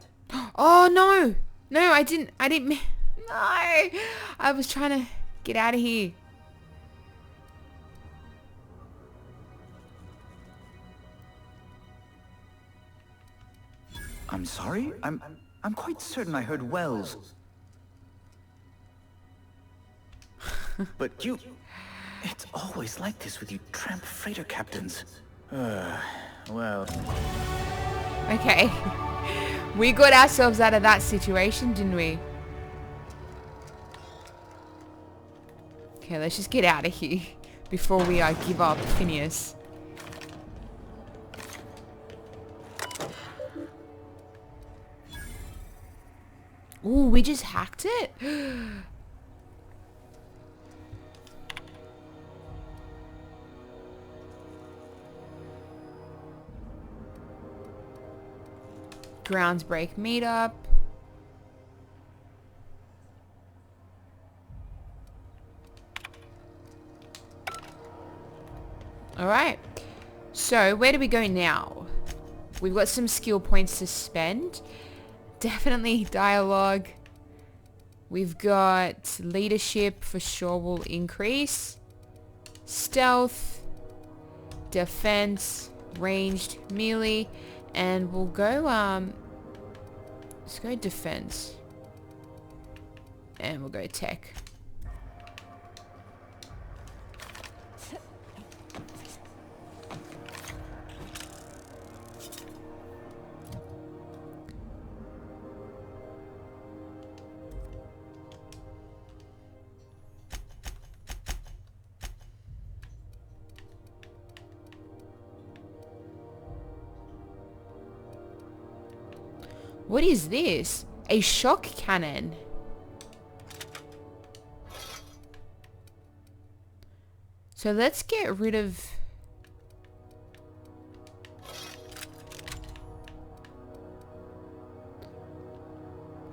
Oh, no. No, I didn't... No. I was trying to get out of here. I'm sorry? I'm quite certain I heard Wells. But you... It's always like this with you tramp freighter captains. Well... Okay. We got ourselves out of that situation, didn't we? Okay, let's just get out of here before we give up Phineas. Ooh, we just hacked it? Grounds break meetup. Alright. So, where do we go now? We've got some skill points to spend. Definitely dialogue. We've got leadership for sure will increase. Stealth. Defense. Ranged. Melee. And we'll go, let's go defense. And we'll go tech. What is this? A shock cannon. So let's get rid of...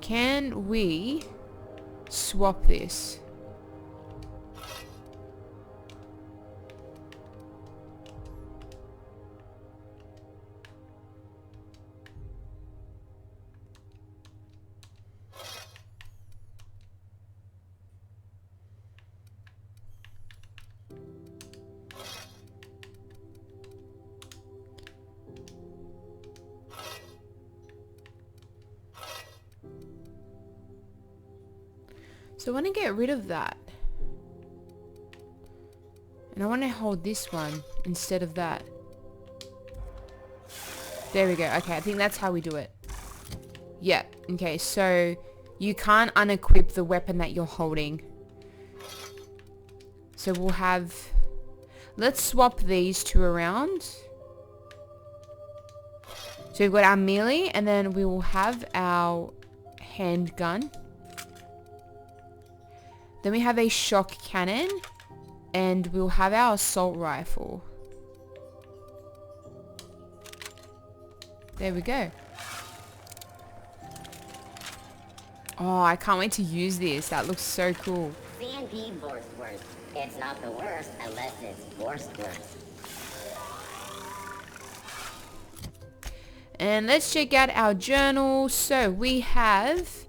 Can we swap this? So I want to get rid of that. And I want to hold this one instead of that. There we go. Okay, I think that's how we do it. Yep. Okay, so you can't unequip the weapon that you're holding. So we'll have... Let's swap these two around. So we've got our melee, and then we will have our handgun. Then we have a shock cannon, and we'll have our assault rifle. There we go. Oh, I can't wait to use this. That looks so cool. CNP Borstworth. It's not the worst unless it's Borstworth. And let's check out our journal. So we have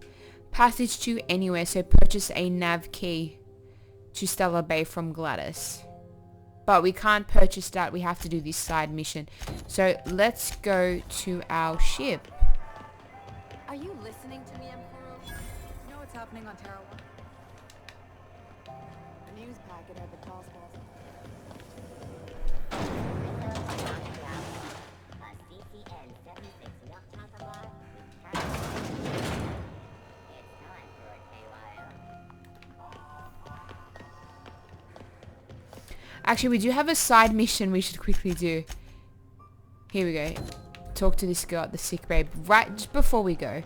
passage to anywhere. So purchase a nav key to Stellar Bay from Gladys. But we can't purchase that. We have to do this side mission. So let's go to our ship. Are you listening to me, Emperor? You know what's happening on Terra 1? The news packet had the tall balls. Actually, we do have a side mission we should quickly do. Here we go. Talk to this girl at the sick babe right just before we go.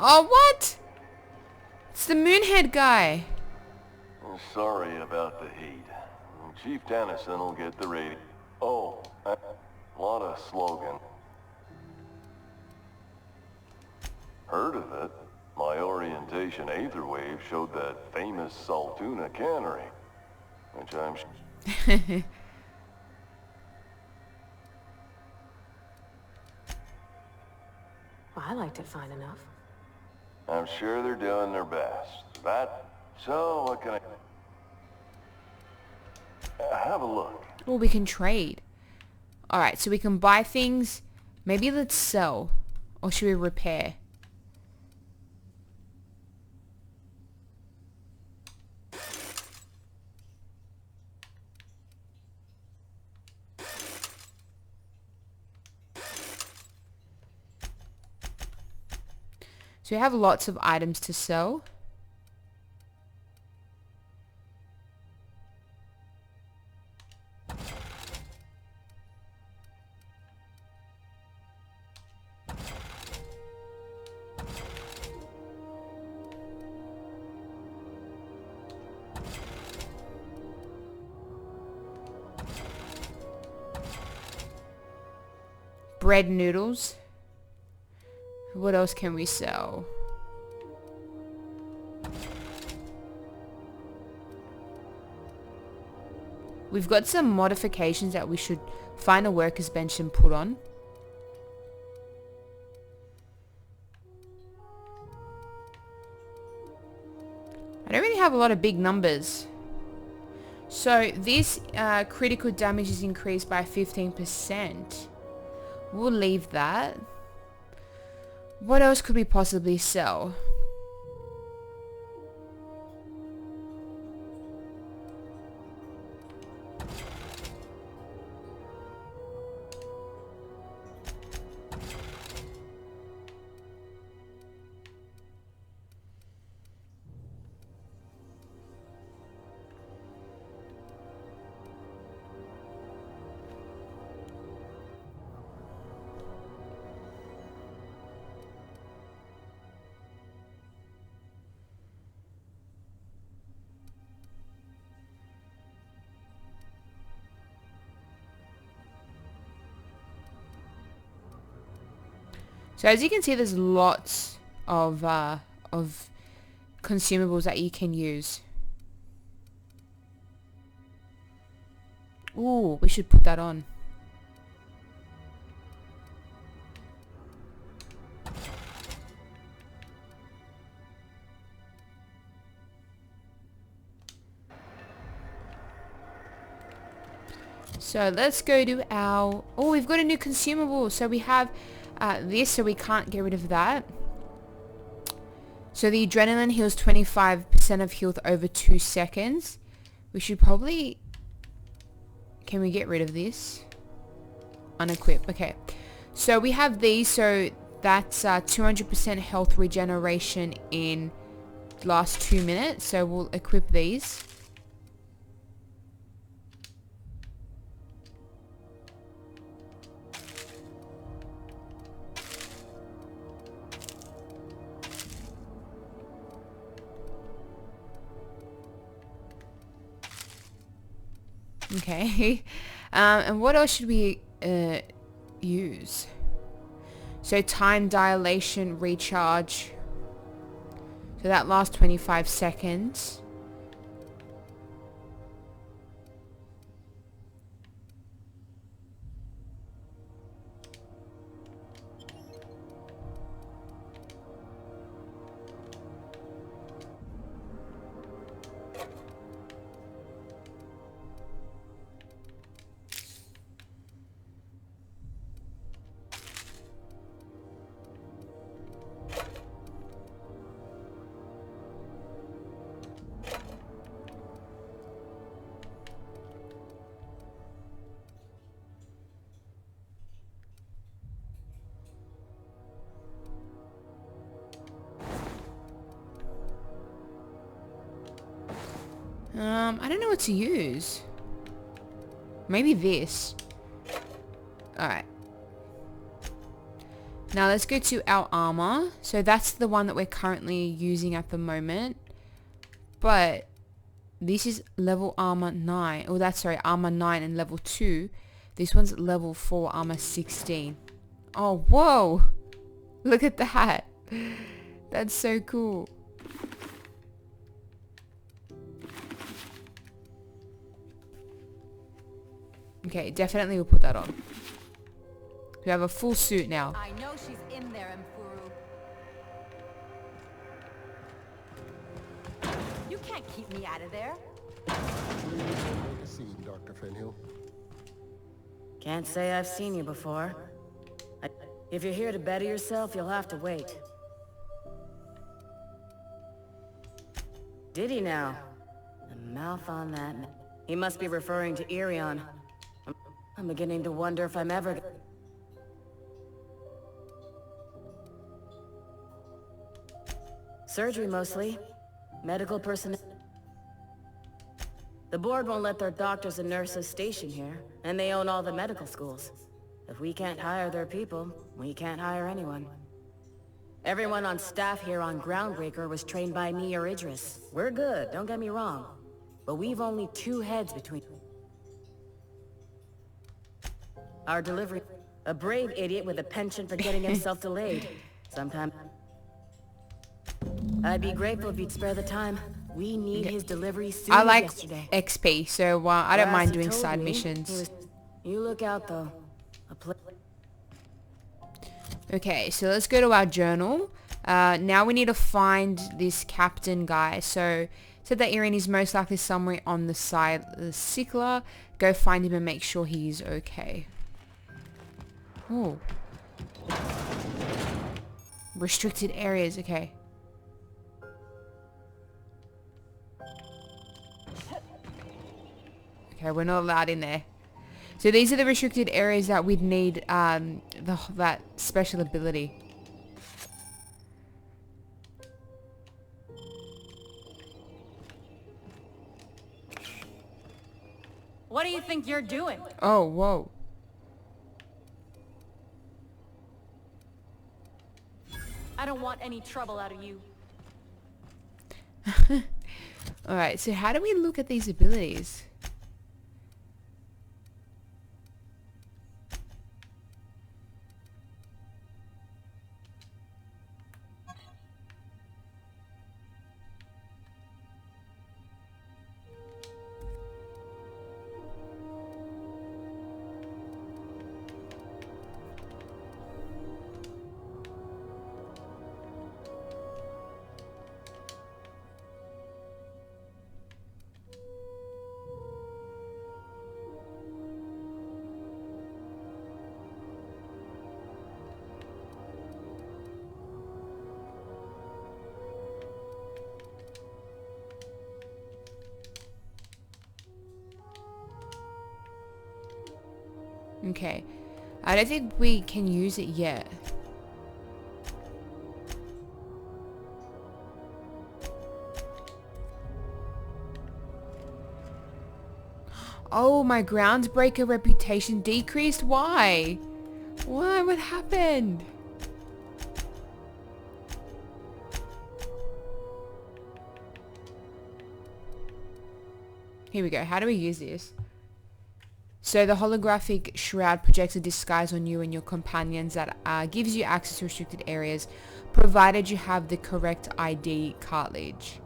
Oh, what? It's the Moonhead guy. I'm sorry about the heat. Chief Dennison will get the radio. Oh, what a slogan. Heard of it? My orientation aether wave showed that famous Saltuna cannery, which I'm... Wow, I liked it fine enough. I'm sure they're doing their best. So what can I... have a look. Well, we can trade. Alright, so we can buy things. Maybe let's sell. Or should we repair? So we have lots of items to sell. Bread noodles. What else can we sell? We've got some modifications that we should find a worker's bench and put on. I don't really have a lot of big numbers. So this critical damage is increased by 15%. We'll leave that. What else could we possibly sell? So as you can see, there's lots of consumables that you can use. Ooh, we should put that on. So let's go to our... Oh, we've got a new consumable. So we have this, so we can't get rid of that. So the adrenaline heals 25% of health over 2 seconds. We should probably... Can we get rid of this? Unequip. Okay. So we have these. So that's 200% health regeneration in the last 2 minutes. So we'll equip these. Okay. And what else should we use? So time dilation recharge. So that lasts 25 seconds. I don't know what to use. Maybe this. Alright. Now let's go to our armor. So that's the one that we're currently using at the moment. But this is level armor 9. Oh, that's sorry, armor 9 and level 2. This one's level 4, armor 16. Oh, whoa! Look at that. That's so cool. Okay, definitely we'll put that on. We have a full suit now. I know she's in there, Mfuru. You can't keep me out of there. Please don't make a scene, Dr. Fenhill. Can't say I've seen you before. If you're here to better yourself, you'll have to wait. Did he now? The mouth on that He must be referring to Irion. I'm beginning to wonder if I'm ever... Surgery mostly. Medical personnel. The board won't let their doctors and nurses station here, and they own all the medical schools. If we can't hire their people, we can't hire anyone. Everyone on staff here on Groundbreaker was trained by me or Idris. We're good, don't get me wrong. But we've only 2 heads between... Our delivery... A brave idiot with a penchant for getting himself delayed. Sometime... I'd be grateful if you'd spare the time. We need his delivery soon. I like yesterday. XP, so I don't mind doing side missions. You look out though. Okay, so let's go to our journal. Now we need to find this captain guy. So said that Irene is most likely somewhere on the side of the Sickler. Go find him and make sure he's okay. Oh. Restricted areas, okay. Okay, we're not allowed in there. So these are the restricted areas that we'd need that special ability. What do you think you're doing? Oh, whoa. I don't want any trouble out of you. Alright, so how do we look at these abilities? Okay. I don't think we can use it yet. Oh, my groundbreaker reputation decreased? Why? Why? What happened? Here we go. How do we use this? So the holographic shroud projects a disguise on you and your companions that gives you access to restricted areas, provided you have the correct ID cartridge.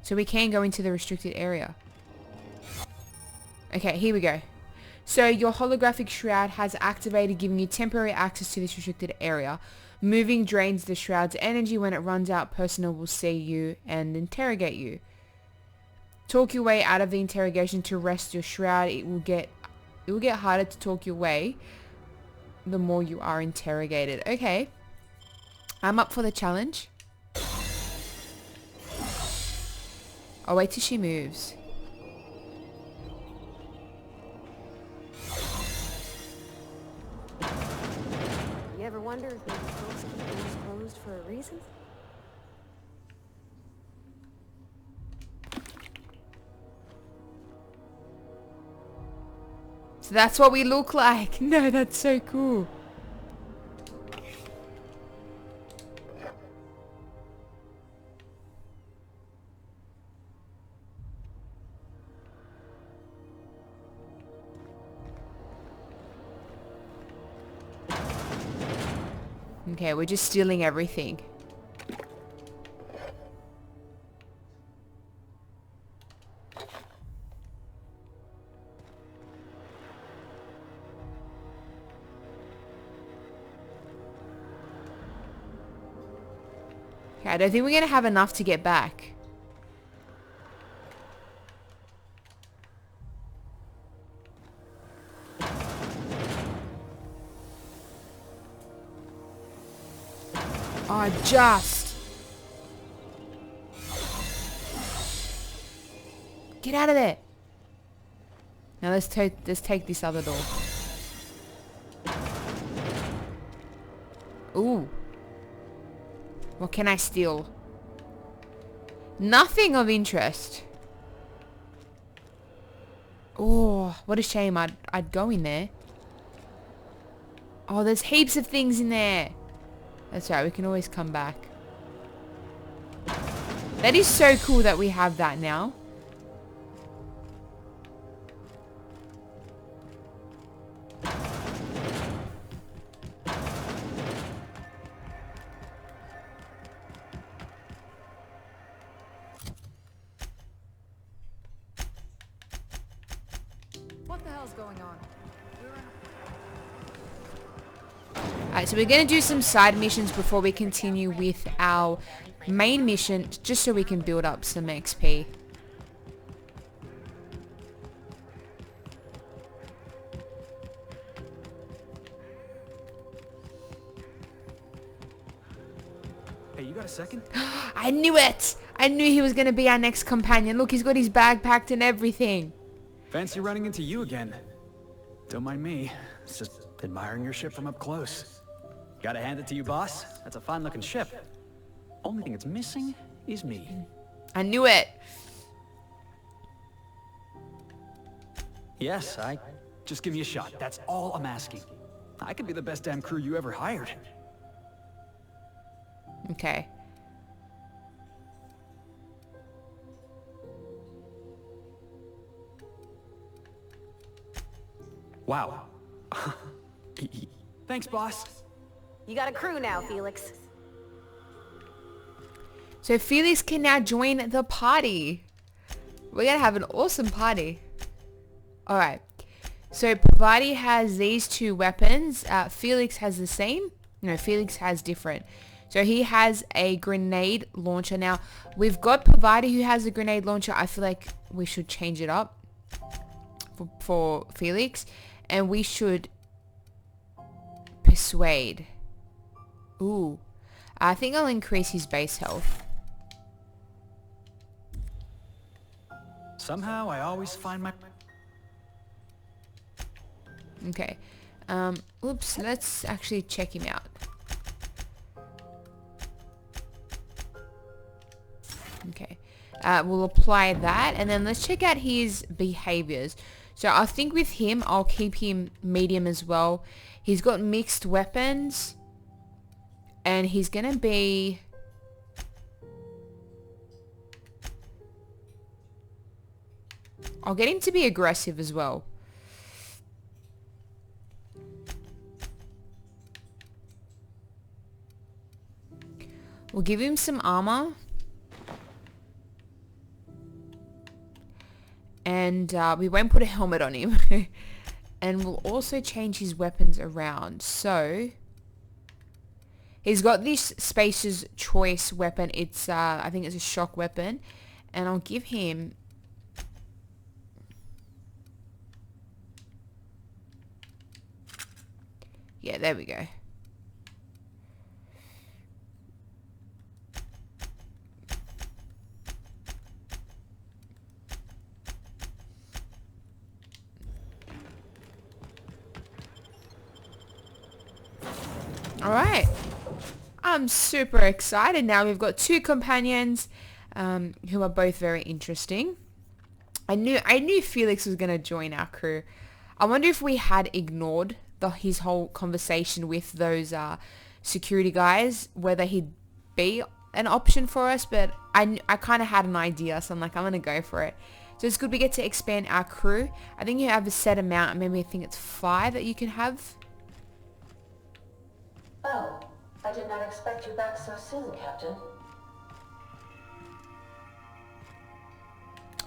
So we can go into the restricted area. Okay, here we go. So your holographic shroud has activated, giving you temporary access to this restricted area. Moving drains the shroud's energy. When it runs out, personnel will see you and interrogate you. Talk your way out of the interrogation to rest your shroud. It will get harder to talk your way the more you are interrogated. Okay. I'm up for the challenge. I'll wait till she moves. You ever wonder if these folks keep doors closed for a reason? So that's what we look like. No, that's so cool. Okay, we're just stealing everything. Okay, I don't think we're going to have enough to get back. Oh, just. Get out of there. Now let's take this other door. Ooh. What can I steal? Nothing of interest. Oh, what a shame. I'd go in there. Oh, there's heaps of things in there. That's right, we can always come back. That is so cool that we have that now. What the hell's going on? Alright, so we're going to do some side missions before we continue with our main mission, just so we can build up some XP. Hey, you got a second? I knew it! I knew he was going to be our next companion. Look, he's got his bag packed and everything. Fancy running into you again. Don't mind me. It's just admiring your ship from up close. Gotta hand it to you, boss. That's a fine-looking ship. Only thing it's missing is me. I knew it. Yes, just give me a shot. That's all I'm asking. I could be the best damn crew you ever hired. Okay. Wow. Thanks, boss. You got a crew now, Felix. So Felix can now join the party. We're going to have an awesome party. Alright. So Pavati has these two weapons. Felix has the same. No, Felix has different. So he has a grenade launcher. Now, we've got Pavati who has a grenade launcher. I feel like we should change it up for Felix. And we should persuade. Ooh. I think I'll increase his base health. Somehow I always find my... Okay. Oops, let's actually check him out. Okay. We'll apply that, and then let's check out his behaviors. So I think with him, I'll keep him medium as well. He's got mixed weapons, and he's gonna be... I'll get him to be aggressive as well. We'll give him some armor. And we won't put a helmet on him. And we'll also change his weapons around. So he's got this Spacer's Choice weapon. It's I think it's a shock weapon. And I'll give him... Yeah, there we go. Alright. I'm super excited now. We've got two companions who are both very interesting. I knew Felix was going to join our crew. I wonder if we had ignored his whole conversation with those security guys, whether he'd be an option for us, but I kind of had an idea, so I'm like, I'm going to go for it. So it's good we get to expand our crew. I think you have a set amount, maybe I think it's 5 that you can have. Oh, I did not expect you back so soon, Captain.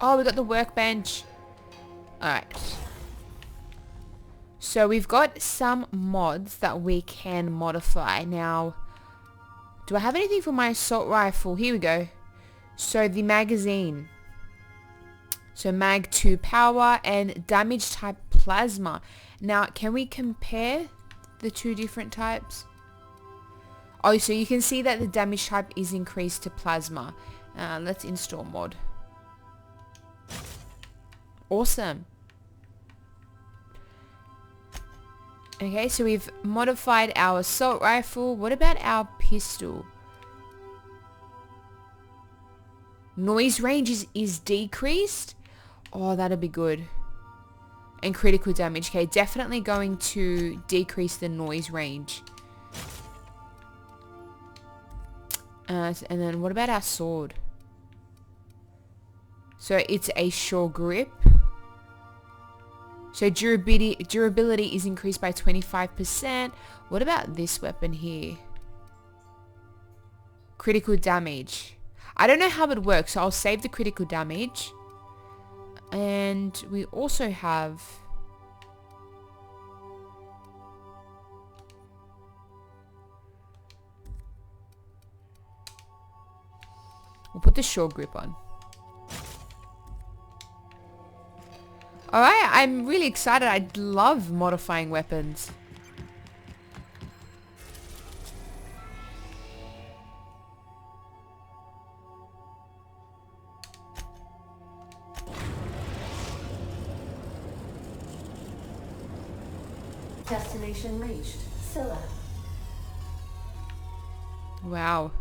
Oh, we got the workbench. Alright. So we've got some mods that we can modify. Now, Do I have anything for my assault rifle? Here we go. So the magazine. So mag 2 power and damage type plasma. Now, can we compare the two different types? Oh, so you can see that the damage type is increased to plasma. Let's install mod. Awesome. Okay, so we've modified our assault rifle. What about our pistol? Noise range is decreased. Oh, that'd be good. And critical damage. Okay, definitely going to decrease the noise range. And then what about our sword? So it's a sure grip. So durability is increased by 25%. What about this weapon here? Critical damage. I don't know how it works, so I'll save the critical damage. And we also have... We'll put the short grip on. Alright, I'm really excited. I love modifying weapons. Destination reached. Scylla. Wow.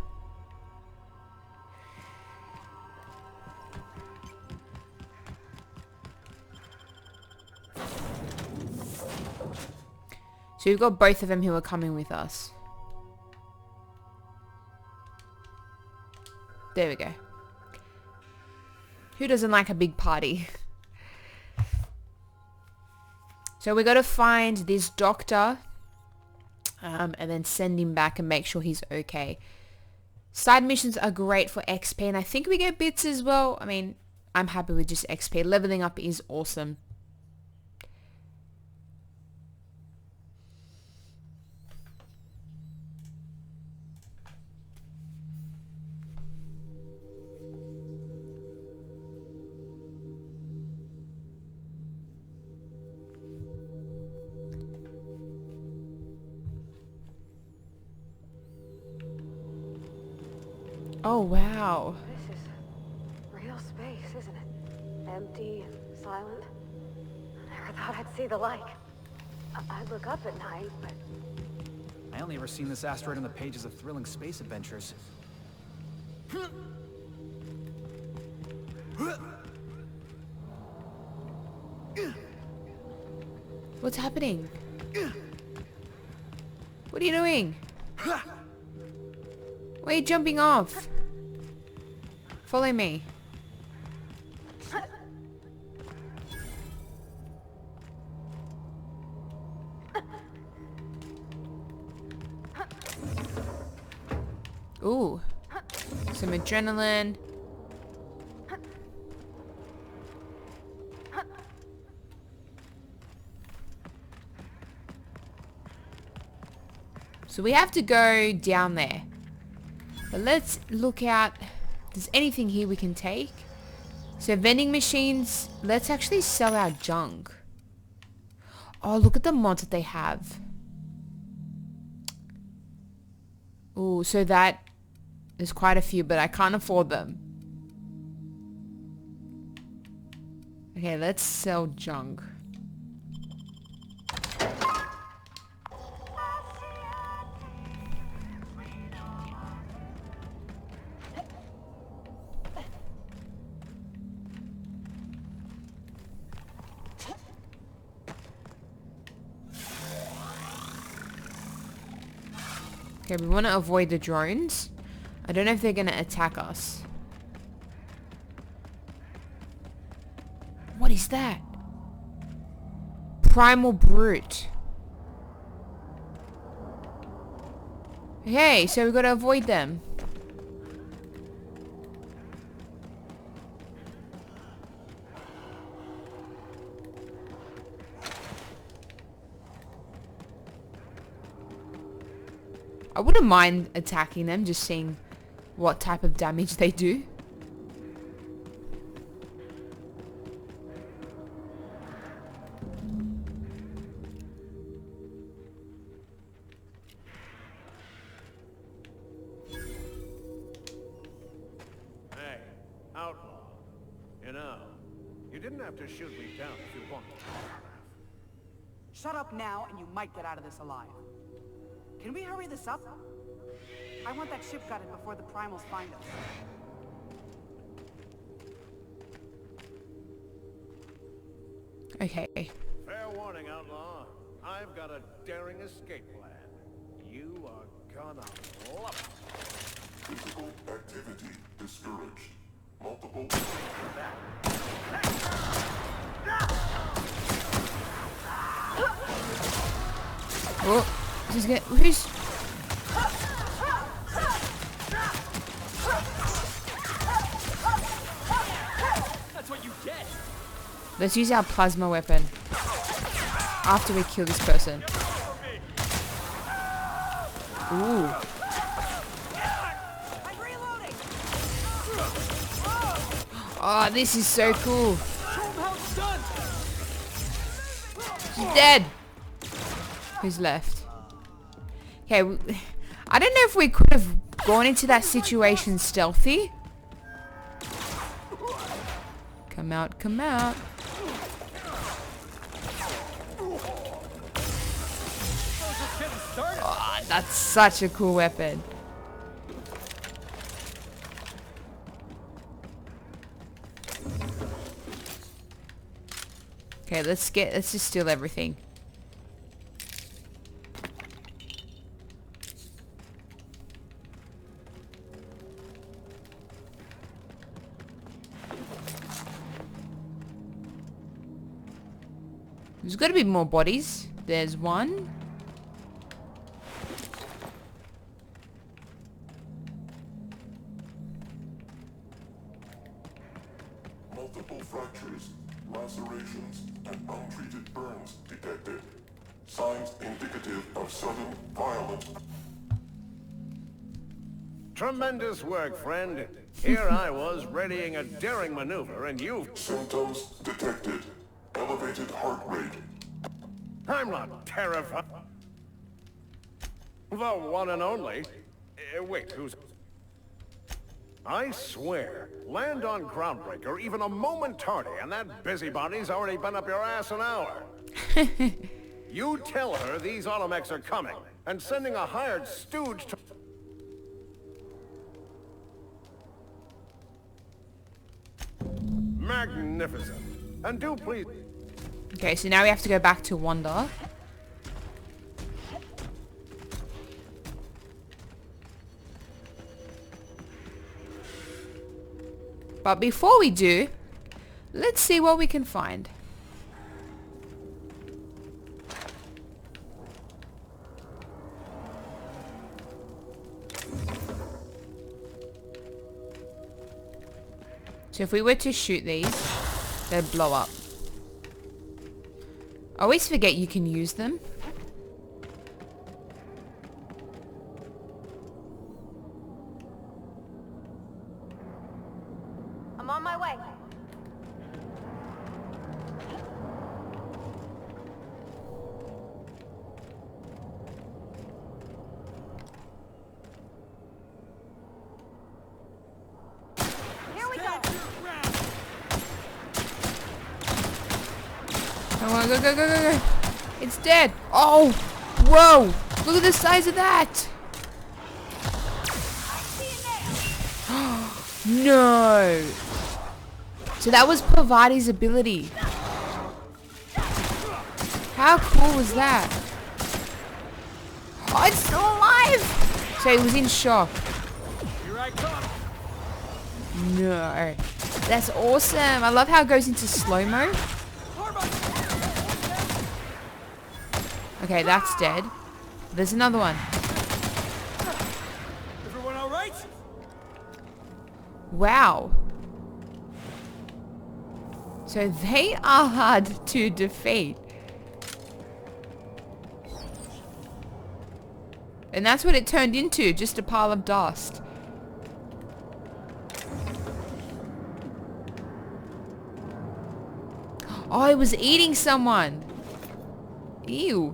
So we've got both of them who are coming with us. There we go. Who doesn't like a big party? So we got to find this doctor and then send him back and make sure he's okay. Side missions are great for XP and I think we get bits as well. I mean, I'm happy with just XP. Leveling up is awesome. Oh, wow. This is real space, isn't it? Empty and silent. I never thought I'd see the like. I'd look up at night, but... I only ever seen this asteroid on the pages of thrilling space adventures. What's happening? What are you doing? Why are you jumping off? Follow me. Ooh. Some adrenaline. So we have to go down there. But let's look out. If there's anything here we can take. So vending machines. Let's actually sell our junk. Oh, look at the mods that they have. Ooh, so that... There's quite a few, but I can't afford them. Okay, let's sell junk. Okay, we want to avoid the drones. I don't know if they're going to attack us. What is that? Primal Brute. Okay, so we've got to avoid them. I wouldn't mind attacking them, just seeing what type of damage they do. Hey, outlaw. You know, you didn't have to shoot me down if you wanted to. Shut up now, and you might get out of this alive. Can we hurry this up? I want that ship gutted before the primals find us. Okay. Fair warning, outlaw. I've got a daring escape plan. You are gonna love it. Physical activity discouraged. Multiple... Oh, this is good. Who's... That's what you get. Let's use our plasma weapon after we kill this person. Ooh. Oh, this is so cool. She's dead. Who's left? Okay, I don't know if we could have gone into that situation stealthy. Come out, come out. Oh, that's such a cool weapon. Okay, let's just steal everything. There's got to be more bodies. There's one. Multiple fractures, lacerations, and untreated burns detected. Signs indicative of sudden, violent... Tremendous work, friend. Here I was readying a daring maneuver, and you... Symptoms detected. Elevated heart rate. I'm not terrified. The one and only. Wait, who's... I swear, land on Groundbreaker even a moment tardy, and that busybody's already been up your ass an hour. You tell her these automechs are coming, and sending a hired stooge to... Magnificent. And do please... Okay, so now we have to go back to Wanda. But before we do, let's see what we can find. So if we were to shoot these, they'd blow up. I always forget you can use them. I'm on my way. Here we go. Come on, go, go, go, go, go. It's dead. Oh, whoa. Look at the size of that. No. So that was Pavati's ability. How cool was that? Oh, it's still alive. So he was in shock. Here I come. No. That's awesome. I love how it goes into slow-mo. Okay, that's dead. There's another one. Everyone all right? Wow. So they are hard to defeat. And that's what it turned into, just a pile of dust. Oh, it was eating someone. Ew.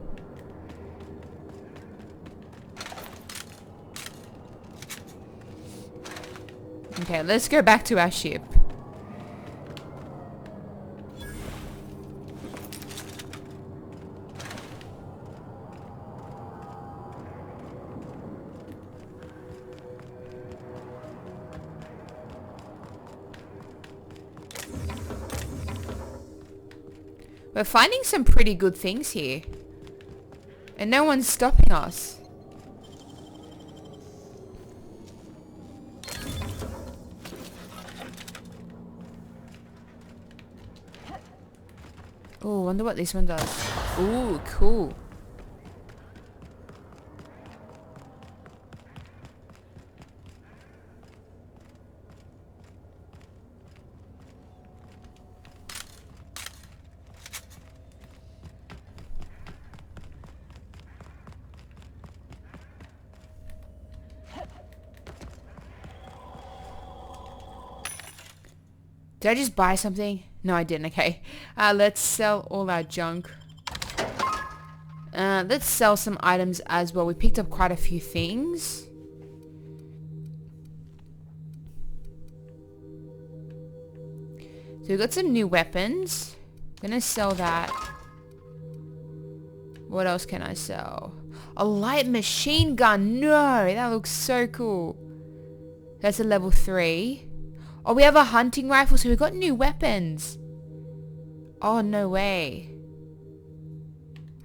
Okay, let's go back to our ship. We're finding some pretty good things here. And no one's stopping us. Oh, wonder what this one does. Ooh, cool. Did I just buy something? No, I didn't. Okay. Let's sell all our junk. Let's sell some items as well. We picked up quite a few things. So we got some new weapons. Gonna sell that. What else can I sell? A light machine gun. No, that looks so cool. That's a level 3. Oh, we have a hunting rifle, so we've got new weapons. Oh, no way.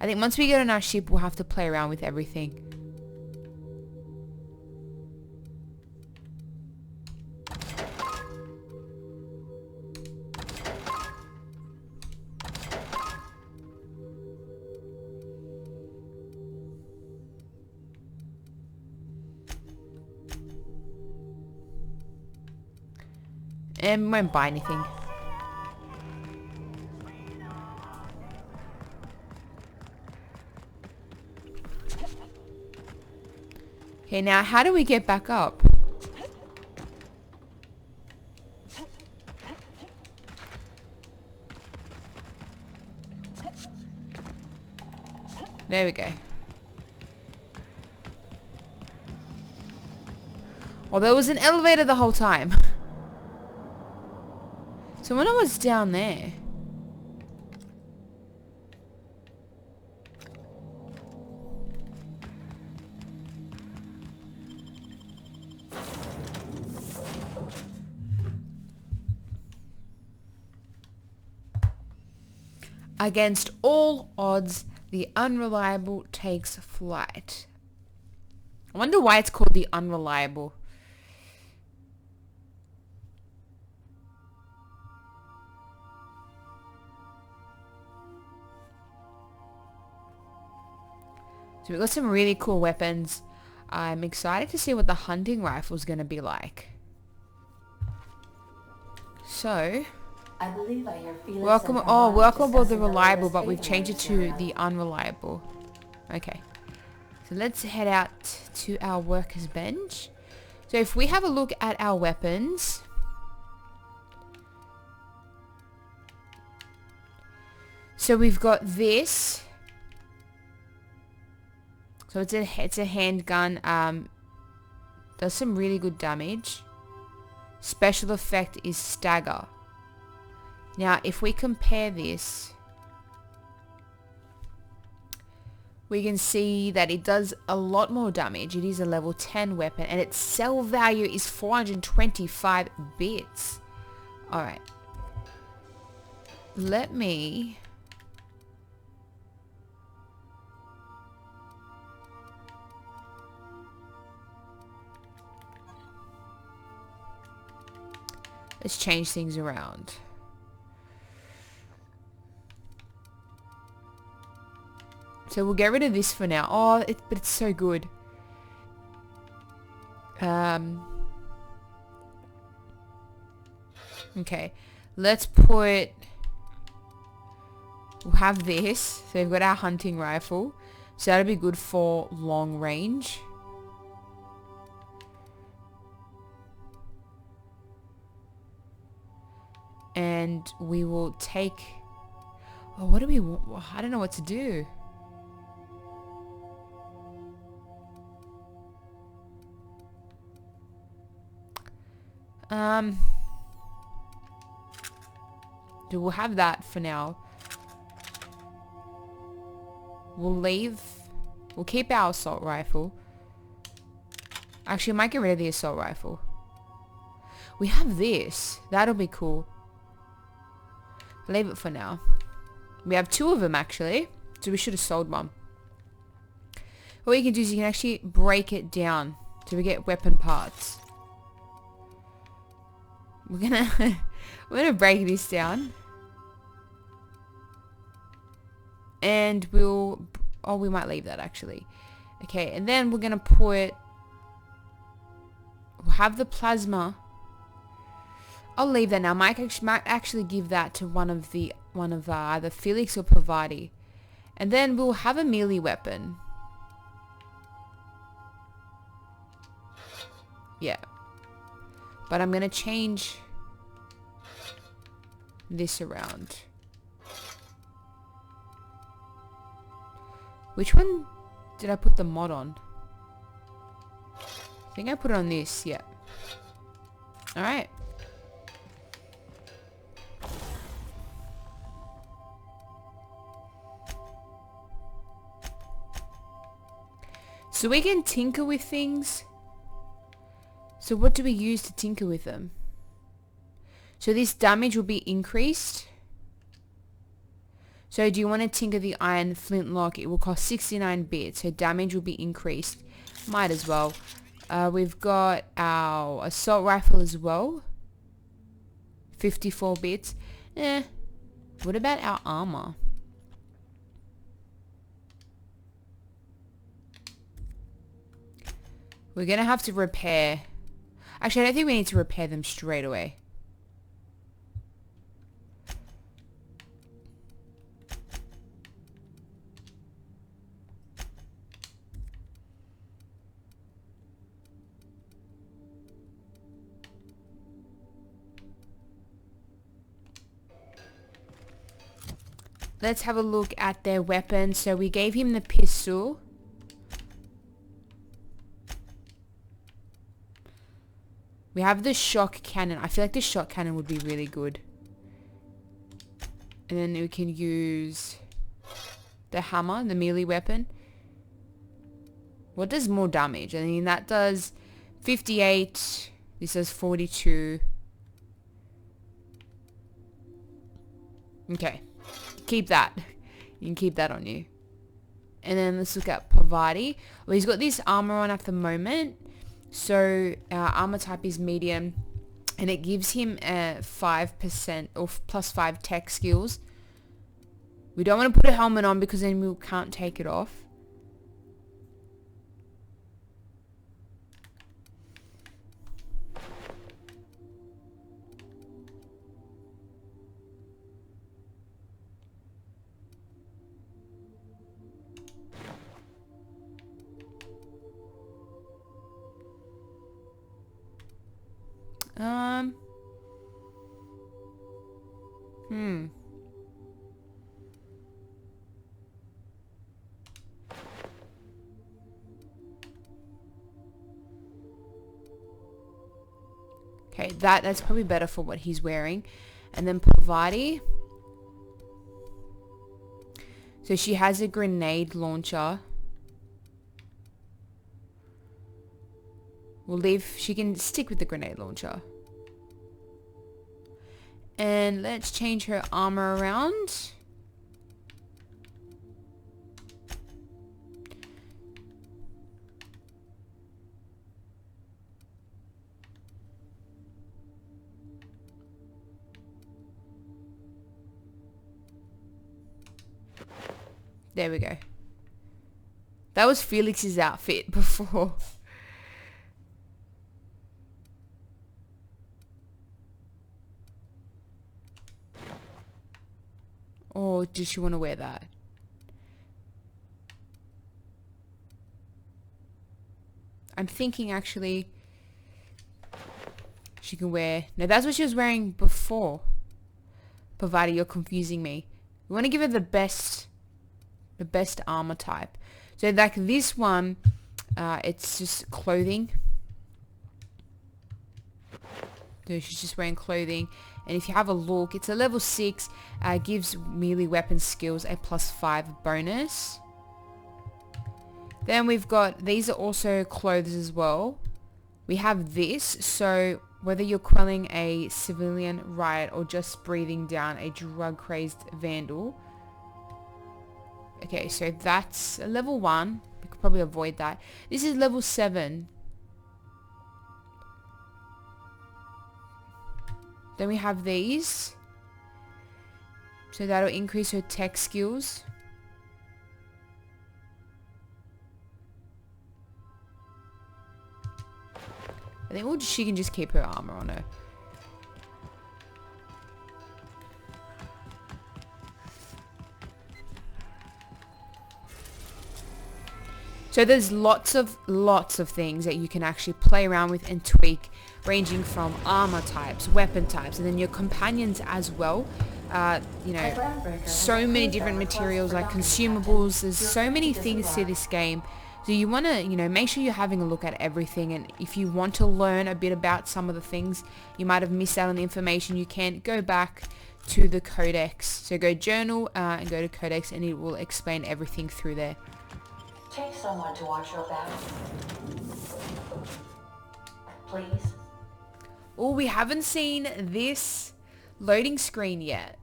I think once we get on our ship, we'll have to play around with everything. And won't buy anything. Okay, now how do we get back up? There we go. Well, there was an elevator the whole time. So I wonder what's down there. Against all odds, the Unreliable takes flight. I wonder why it's called the Unreliable. So we've got some really cool weapons. I'm excited to see what the hunting rifle is going to be like. So, I believe I hear Felix welcome aboard the Reliable, but we've changed it to the Unreliable. Okay. So let's head out to our workers bench. So if we have a look at our weapons, so we've got this. So it's a handgun. Does some really good damage. Special effect is stagger. Now, if we compare this, we can see that it does a lot more damage. It is a level 10 weapon, and its sell value is 425 bits. Alright. Let me... let's change things around. So we'll get rid of this for now. Oh, but it's so good. Okay. Let's put... we'll have this. So we've got our hunting rifle. So that'll be good for long range. And we will take... Oh, what do we want? I don't know what to do. We'll have that for now. We'll keep our assault rifle. Actually, I might get rid of the assault rifle. We have this. That'll be cool. Leave it for now. We have 2 of them actually, so we should have sold one. What you can do is you can actually break it down so we get weapon parts. We're gonna break this down, and we might leave that actually. Okay, and then we're gonna we'll have the plasma. I'll leave that now. Might actually give that to one of either Felix or Pavati, and then we'll have a melee weapon. Yeah, but I'm gonna change this around. Which one did I put the mod on? I think I put it on this. Yeah. All right. So we can tinker with things. So what do we use to tinker with them? So this damage will be increased. So do you want to tinker the iron flintlock? It will cost 69 bits. So damage will be increased. Might as well. We've got our assault rifle as well. 54 bits. What about our armor? We're going to have to repair. Actually, I don't think we need to repair them straight away. Let's have a look at their weapon. So we gave him the pistol. We have the shock cannon. I feel like the shock cannon would be really good. And then we can use the hammer, the melee weapon. What does more damage? I mean, that does 58. This does 42. Okay. Keep that. You can keep that on you. And then let's look at Pavati. Well, he's got this armor on at the moment. So our armor type is medium, and it gives him 5% or plus 5 tech skills. We don't want to put a helmet on because then we can't take it off. Okay, that's probably better for what he's wearing. And then Pavati. So she has a grenade launcher. We'll leave, she can stick with the grenade launcher. And let's change her armor around. There we go. That was Felix's outfit before. Or does she want to wear that? I'm thinking actually she can wear... No, that's what she was wearing before. Pavati, you're confusing me. We want to give her the best armor type. So like this one, it's just clothing. So she's just wearing clothing. And if you have a look, it's a level 6, gives melee weapon skills a +5 bonus. Then we've got, these are also clothes as well. We have this, so whether you're quelling a civilian riot or just breathing down a drug-crazed vandal. Okay, so that's a level 1. We could probably avoid that. This is level 7. Then we have these. So that'll increase her tech skills. I think she can just keep her armor on her. So there's lots of things that you can actually play around with and tweak, ranging from armor types, weapon types, and then your companions as well. You know, so many different materials like consumables. There's so many things to this game. So you want to, you know, make sure you're having a look at everything, and if you want to learn a bit about some of the things you might have missed out on the information, you can go back to the codex. So go journal and go to codex, and it will explain everything through there. Take someone to watch your back. Please. Oh, we haven't seen this loading screen yet.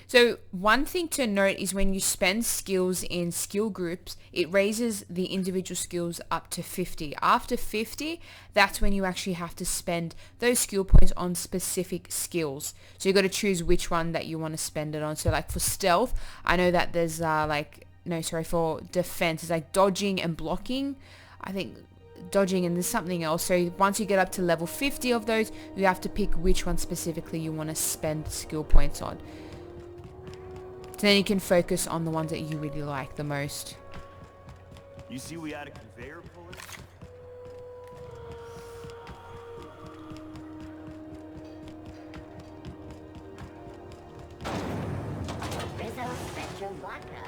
So one thing to note is when you spend skills in skill groups, it raises the individual skills up to 50. After 50, that's when you actually have to spend those skill points on specific skills. So you got to choose which one that you want to spend it on. So like for stealth, I know that there's for defense, it's like dodging and blocking. I think dodging, and there's something else. So once you get up to level 50 of those, you have to pick which one specifically you want to spend skill points on. So then you can focus on the ones that you really like the most. You see we had a conveyor puller? Rizzo Spectrum Vodka.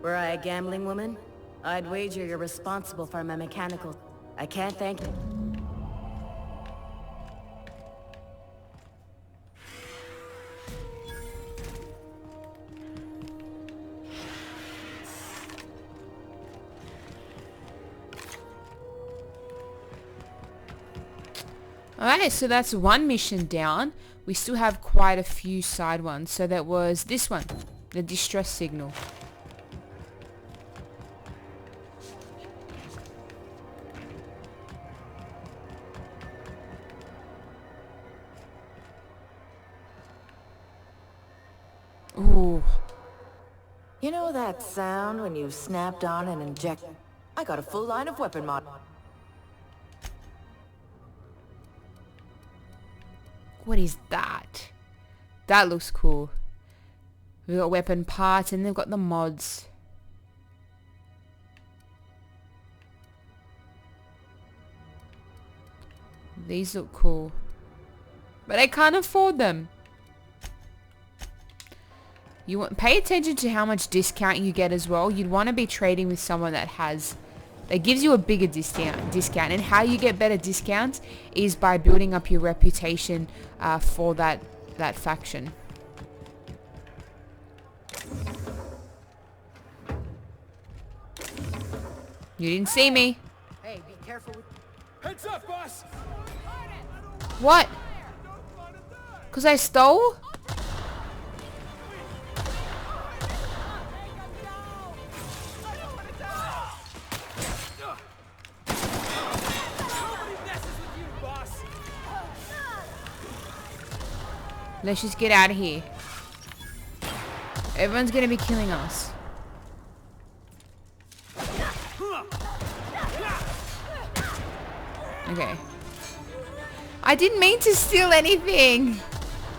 Were I a gambling woman, I'd wager you're responsible for my mechanical... I can't thank you. Alright, so that's one mission down. We still have quite a few side ones. So that was this one, the distress signal. Ooh. You know that sound when you snapped on and inject? I got a full line of weapon mod. What is that? That looks cool. We've got weapon parts and they've got the mods. These look cool. But I can't afford them. You want, pay attention to how much discount you get as well. You'd want to be trading with someone that gives you a bigger discount. And how you get better discounts is by building up your reputation for that faction. You didn't see me. Hey, be careful with... Heads up, boss! What? 'Cause I stole? Let's just get out of here. Everyone's gonna be killing us. Okay. I didn't mean to steal anything.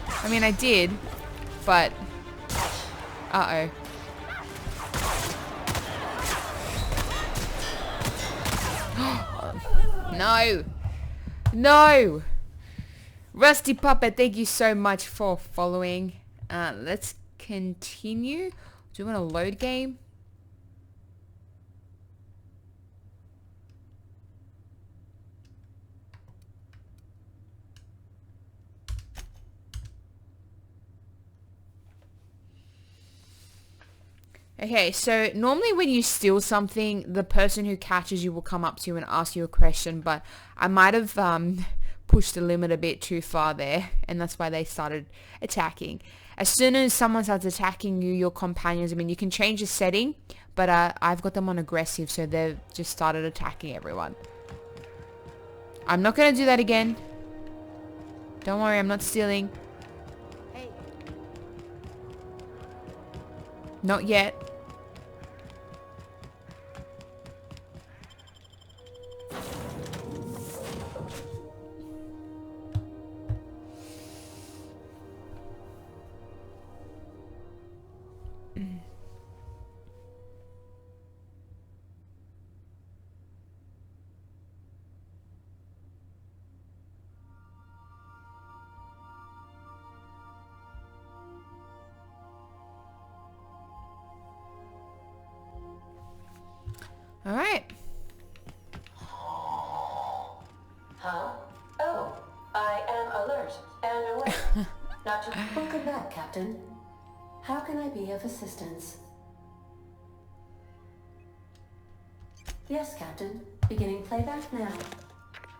I mean, I did, but... Uh-oh. No. No. Rusty Puppet, thank you so much for following. Let's continue. Do you want to load game? Okay, so normally when you steal something, the person who catches you will come up to you and ask you a question, but I might have pushed the limit a bit too far there, and that's why they started attacking. As soon as someone starts attacking you, your companions, I mean, you can change the setting, but I've got them on aggressive, so they've just started attacking everyone. I'm not going to do that again. Don't worry, I'm not stealing. Hey. Not yet. All right. Huh? Oh, I am alert and aware. Not to... Welcome back, Captain. How can I be of assistance? Yes, Captain. Beginning playback now.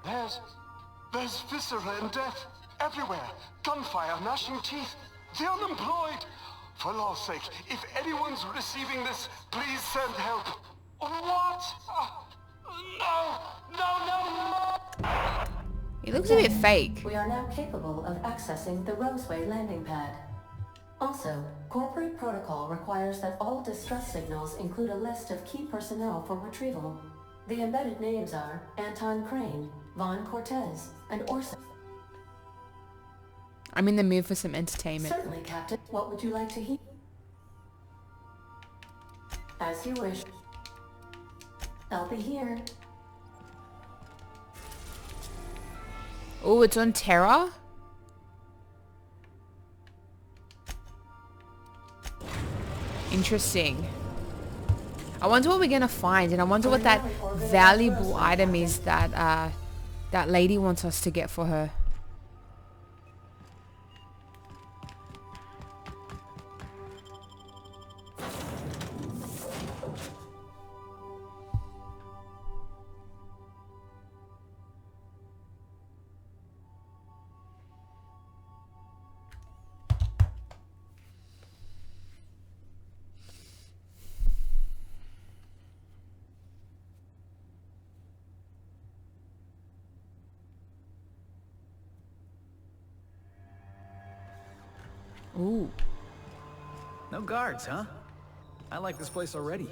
There's viscera and death everywhere. Gunfire, gnashing teeth. The unemployed. For law's sake, if anyone's receiving this, please send help. What? No! He looks a bit fake. We are now capable of accessing the Roseway landing pad. Also, corporate protocol requires that all distress signals include a list of key personnel for retrieval. The embedded names are Anton Crane, Von Cortez, and Orson. I'm in the mood for some entertainment. Certainly, Captain. What would you like to hear? As you wish. I'll be here. Oh, it's on Terra? Interesting. I wonder what we're gonna find, and I wonder what that valuable item is that that lady wants us to get for her. Ooh. No guards, huh? I like this place already.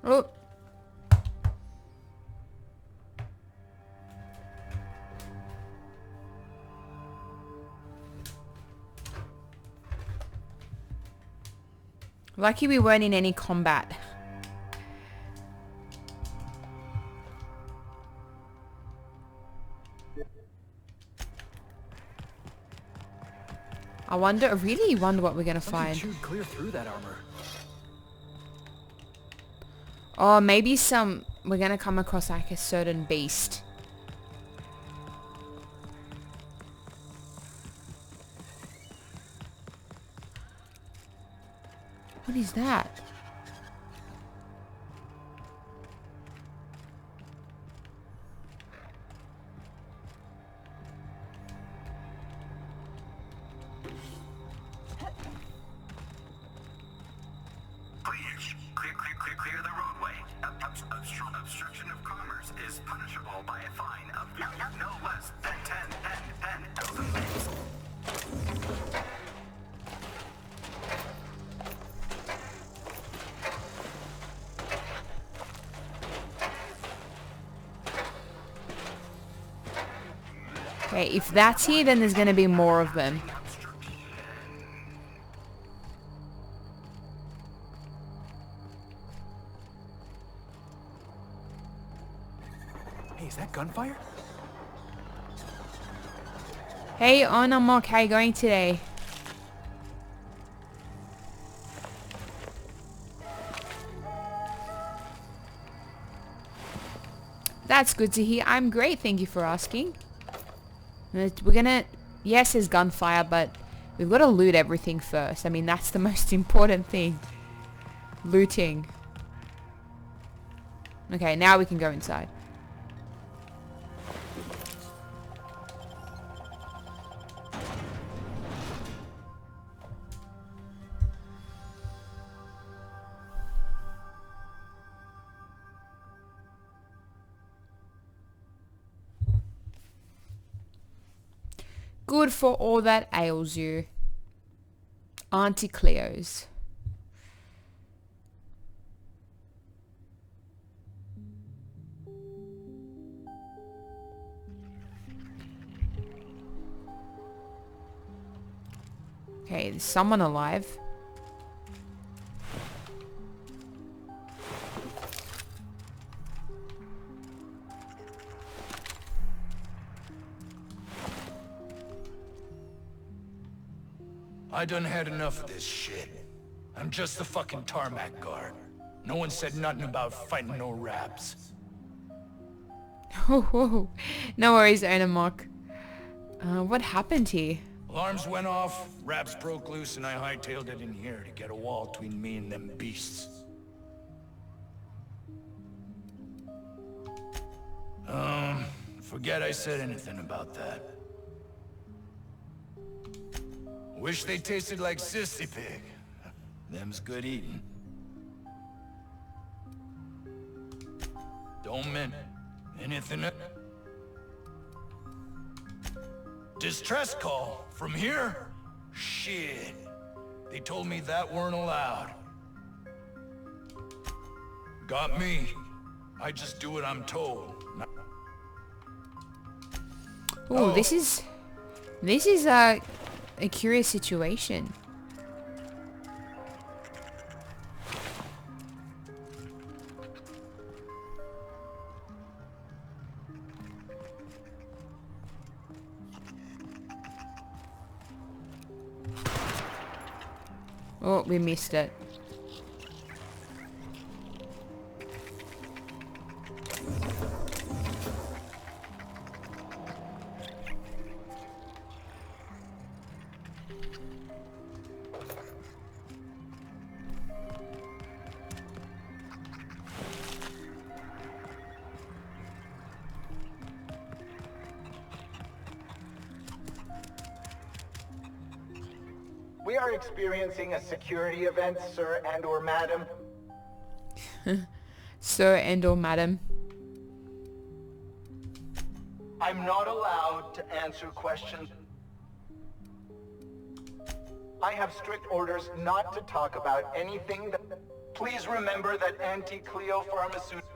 Oh. Lucky we weren't in any combat. I really wonder what we're gonna find. Chewed clear through that armor. Oh, maybe we're gonna come across like a certain beast. What is that? Clear the roadway. Obstruction of commerce is punishable by a fine of no less than 10,000 bits. Okay, if that's here, then there's going to be more of them. Hey, is that gunfire? Hey, Onamok, how you going today? That's good to hear. I'm great, thank you for asking. We're gonna... Yes, there's gunfire, but we've got to loot everything first. I mean, that's the most important thing. Looting. Okay, now we can go inside. Good for all that ails you. Auntie Cleo's. Okay, there's someone alive. I done had enough of this shit. I'm just the fucking tarmac guard. No one said nothing about fighting no raps. Oh, no worries, Onamok. What happened here? Alarms went off, raps broke loose, and I hightailed it in here to get a wall between me and them beasts. Forget I said anything about that. Wish they tasted like Sissy Pig. Them's good eating. Don't mean anything. Distress call from here? Shit. They told me that weren't allowed. Got me. I just do what I'm told. Oh, this is a curious situation. Oh, we missed it. We are experiencing a security event, sir and or madam. Sir and or madam. I'm not allowed to answer questions. I have strict orders not to talk about anything that... Please remember that Anti-Cleo Pharmaceutical...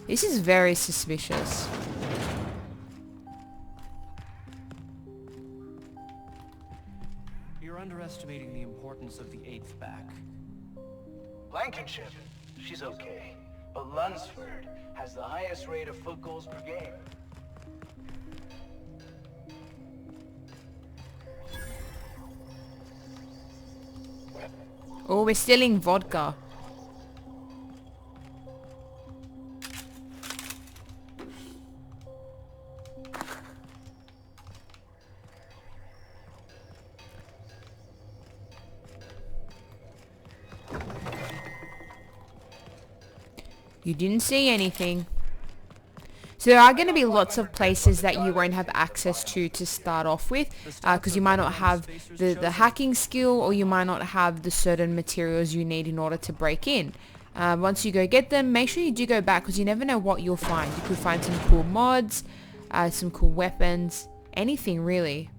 This is very suspicious. You're underestimating the importance of the 8th back. Blankenship, she's okay. But Lunsford has the highest rate of foot goals per game. Oh, we're stealing vodka. You didn't see anything. So there are going to be lots of places that you won't have access to start off with, because you might not have the hacking skill, or you might not have the certain materials you need in order to break in. Once you go get them, make sure you do go back, because you never know what you'll find. You could find some cool mods, some cool weapons, anything really.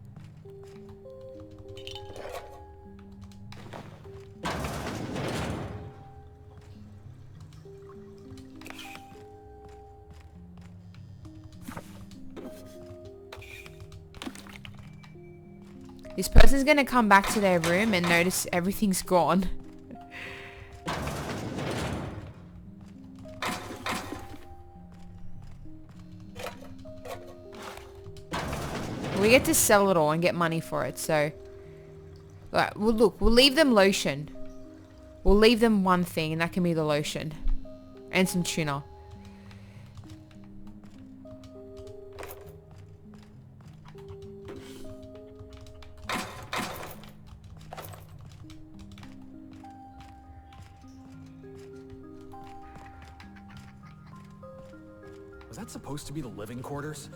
This person's gonna come back to their room and notice everything's gone. We get to sell it all and get money for it, so... Alright, well look, we'll leave them lotion. We'll leave them one thing, and that can be the lotion. And some tuna. Was that supposed to be the living quarters?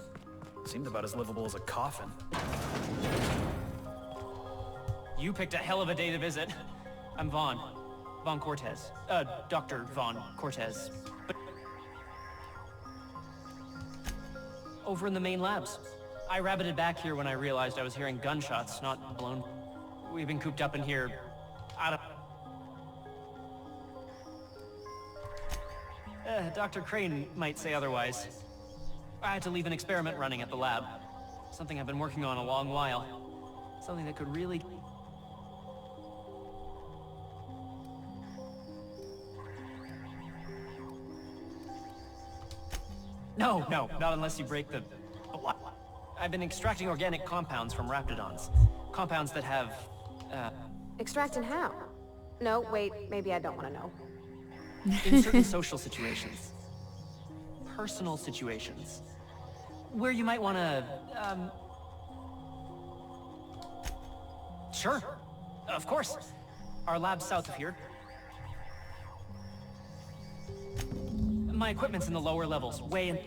Seemed about as livable as a coffin. You picked a hell of a day to visit. I'm Vaughn. Vaughn Cortez. Dr. Vaughn Cortez. But over in the main labs. I rabbited back here when I realized I was hearing gunshots, not blown. We've been cooped up in here. Dr. Crane might say otherwise. I had to leave an experiment running at the lab. Something I've been working on a long while. Something that could really... No, not unless you break the... What? I've been extracting organic compounds from raptidons. Compounds that have, Extracting how? No, wait, maybe I don't want to know. in certain social situations. Personal situations. Where you might want to, Sure. Of course. Our lab's south of here. My equipment's in the lower levels, way in...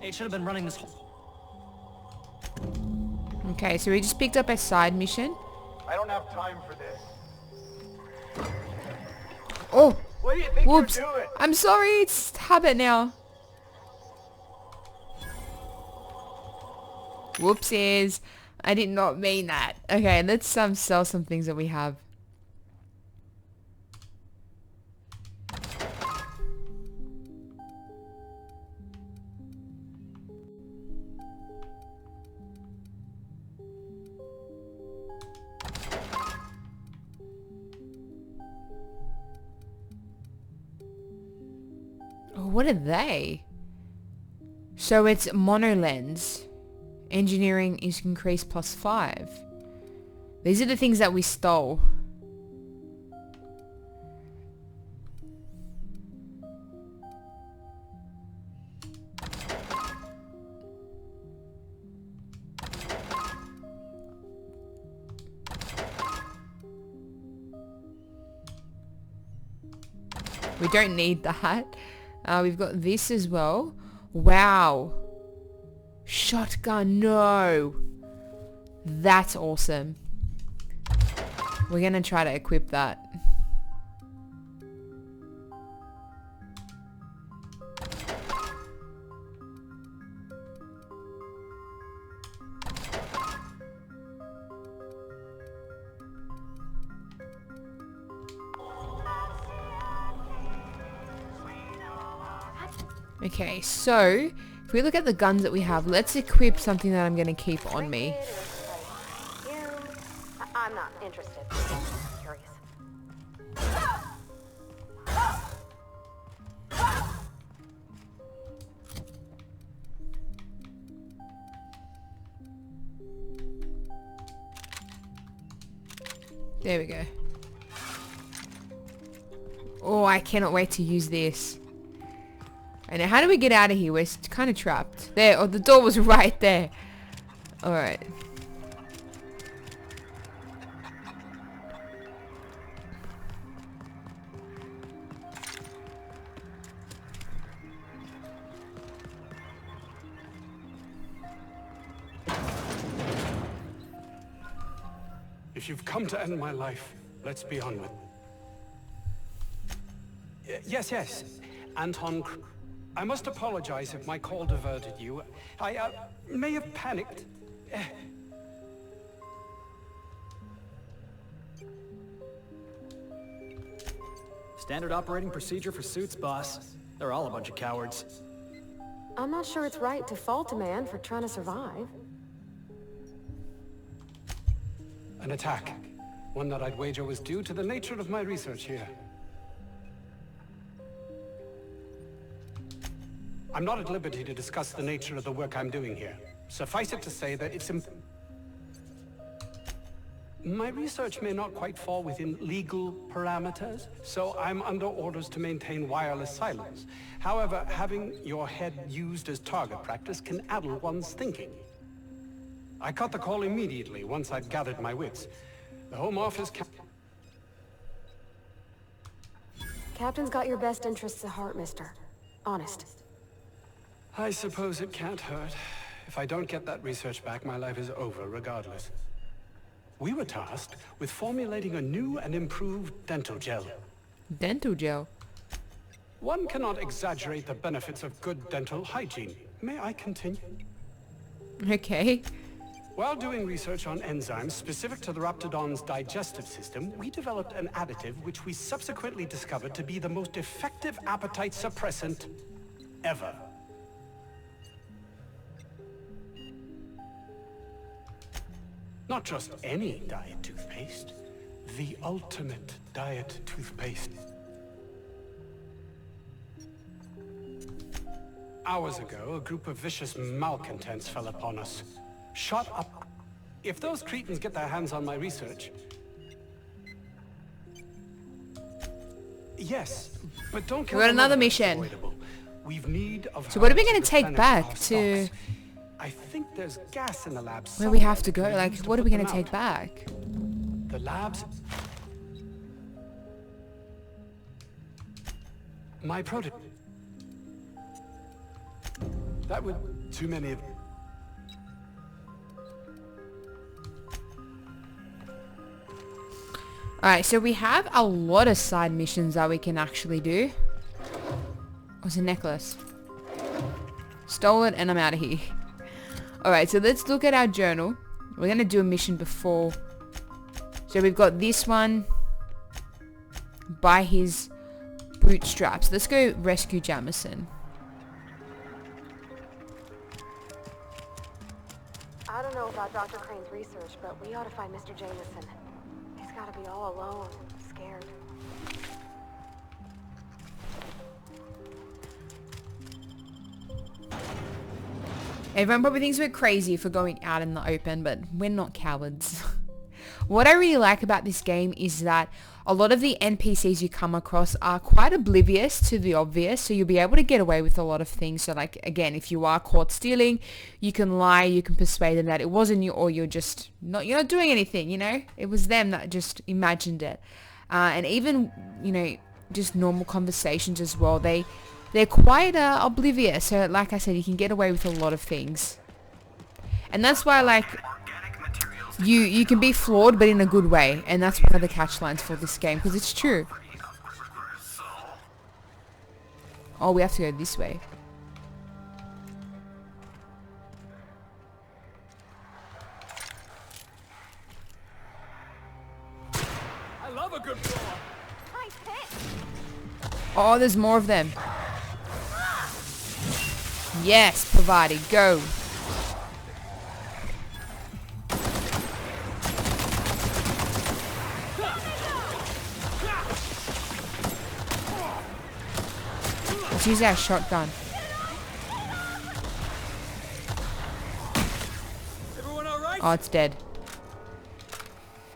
It should have been running this whole... Okay, so we just picked up a side mission. I don't have time for this. Oh! What do you think Whoops! you're doing? I'm sorry, it's habit now. Whoopsies. I did not mean that. Okay, let's sell some things that we have. Oh, what are they? So it's monolens. Engineering is increased +5. These are the things that we stole. We don't need that. We've got this as well. Wow. Shotgun, no. That's awesome. We're gonna try to equip that. Okay, so if we look at the guns that we have, let's equip something that I'm going to keep on me. I'm not interested. Curious. There we go. Oh, I cannot wait to use this. And how do we get out of here? We're kind of trapped. There, oh, the door was right there. Alright. If you've come to end my life, let's be on with. Yes. Anton, I must apologize if my call diverted you. I may have panicked. Standard operating procedure for suits, boss. They're all a bunch of cowards. I'm not sure it's right to fault a man for trying to survive. An attack. One that I'd wager was due to the nature of my research here. I'm not at liberty to discuss the nature of the work I'm doing here. Suffice it to say that it's my research may not quite fall within legal parameters, so I'm under orders to maintain wireless silence. However, having your head used as target practice can addle one's thinking. I cut the call immediately once I'd gathered my wits. The Home Office Captain's got your best interests at heart, mister. Honest. I suppose it can't hurt. If I don't get that research back, my life is over regardless. We were tasked with formulating a new and improved dental gel. Dental gel? One cannot exaggerate the benefits of good dental hygiene. May I continue? Okay. While doing research on enzymes specific to the Raptidon's digestive system, we developed an additive which we subsequently discovered to be the most effective appetite suppressant ever. Not just any diet toothpaste, the ultimate diet toothpaste. Hours ago, a group of vicious malcontents fell upon us. Shut up. If those cretins get their hands on my research... Yes, but don't... We got another mission. We've need of... So what are we going to take back to... I think there's gas in the labs. Where we have to go? Like, what are we going to take back? The labs... My prototype. That would... Too many of... Alright, so we have a lot of side missions that we can actually do. What's a necklace? Stole it and I'm out of here. Alright, so let's look at our journal. We're going to do a mission before. So we've got this one. By his bootstraps. Let's go rescue Jamison. I don't know about Dr. Crane's research, but we ought to find Mr. Jameson. He's got to be all alone, scared. Everyone probably thinks we're crazy for going out in the open, but we're not cowards. What I really like about this game is that a lot of the NPCs you come across are quite oblivious to the obvious, so you'll be able to get away with a lot of things. So like, again, if you are caught stealing, you can lie, you can persuade them that it wasn't you, or you're not doing anything, you know? It was them that just imagined it. And even, you know, just normal conversations as well, they're quite oblivious. So like I said, you can get away with a lot of things. And that's why, like, you can be flawed, but in a good way. And that's one of the catch lines for this game, because it's true. Oh, we have to go this way. I love a good brawl. Oh, there's more of them. Yes, Pavati, go. Let's use our shotgun. Everyone all right? Oh, it's dead.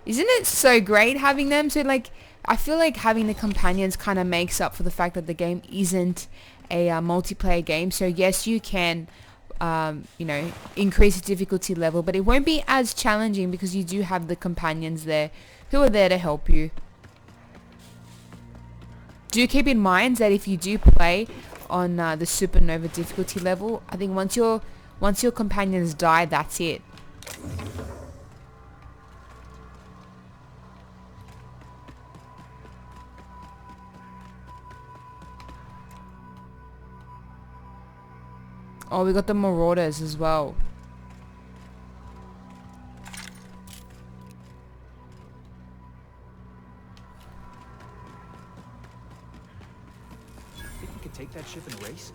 Isn't it so great having them? So, like, I feel like having the companions kind of makes up for the fact that the game isn't a multiplayer game. So, yes, you can, you know, increase the difficulty level, but it won't be as challenging because you do have the companions there who are there to help you. Do keep in mind that if you do play on the supernova difficulty level, I think once your companions die, that's it. Oh, we got the marauders as well. Think we could take that ship in a race?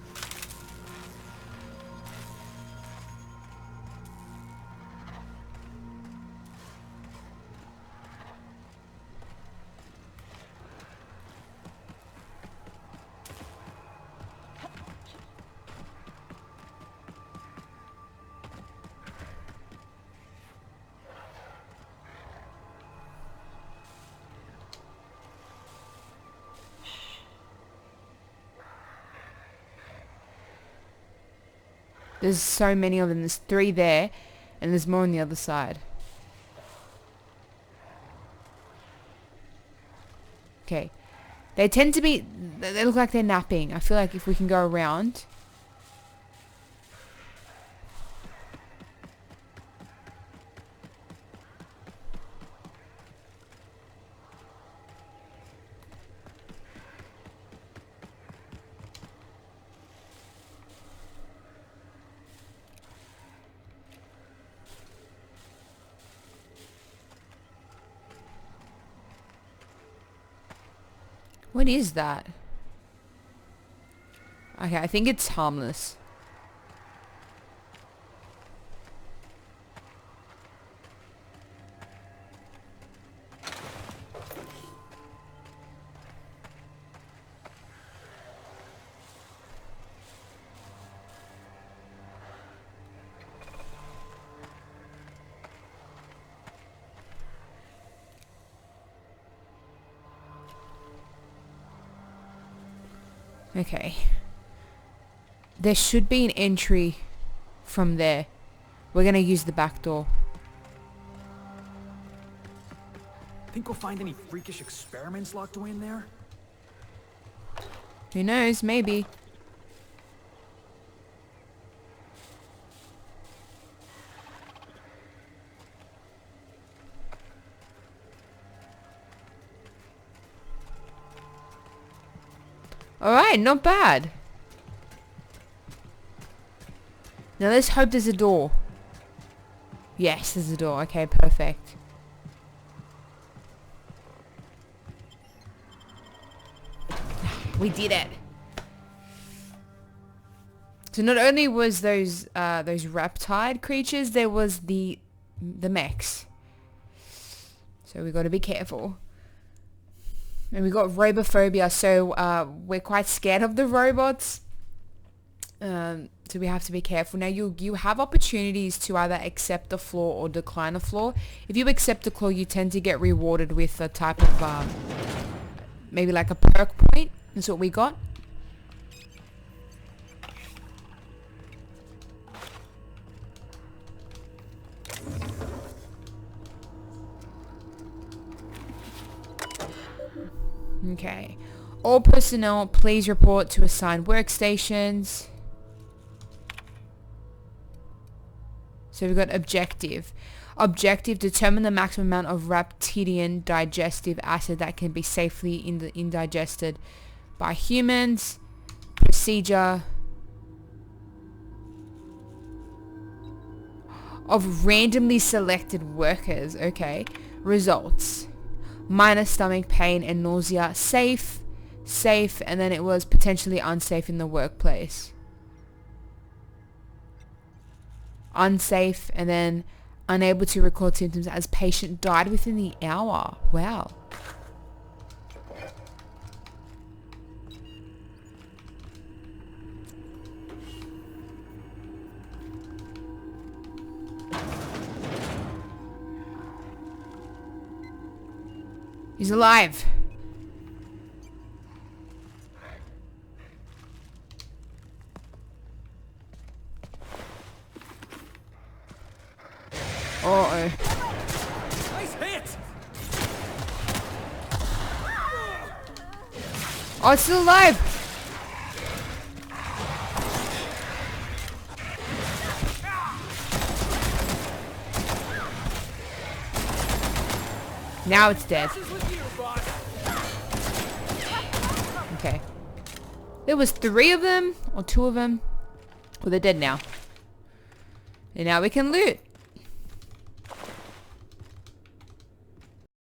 There's so many of them. There's 3 there, and there's more on the other side. Okay. They tend to be... They look like they're napping. I feel like if we can go around... What is that? Okay, I think it's harmless. Okay. There should be an entry from there. We're gonna use the back door. Think we'll find any freakish experiments locked away in there? Who knows? Maybe. Alright, not bad. Now let's hope there's a door. Yes, there's a door. Okay, perfect. We did it. So not only was those reptile creatures, there was the mechs. So we got to be careful. And we got robophobia, so we're quite scared of the robots. So we have to be careful. Now you have opportunities to either accept the floor or decline a floor. If you accept the floor, you tend to get rewarded with a type of maybe like a perk point. That's what we got. Okay. All personnel, please report to assigned workstations. So we've got objective. Objective, determine the maximum amount of reptilian digestive acid that can be safely indigested by humans. Procedure of randomly selected workers. Okay. Results. Minor stomach pain and nausea. Safe, and then it was potentially unsafe in the workplace. Unsafe, and then unable to record symptoms as patient died within the hour. Wow. He's alive. Uh-oh. Nice hit. Oh, it's still alive. Now it's dead. Okay. There was 3 of them, or 2 of them. Well, they're dead now. And now we can loot.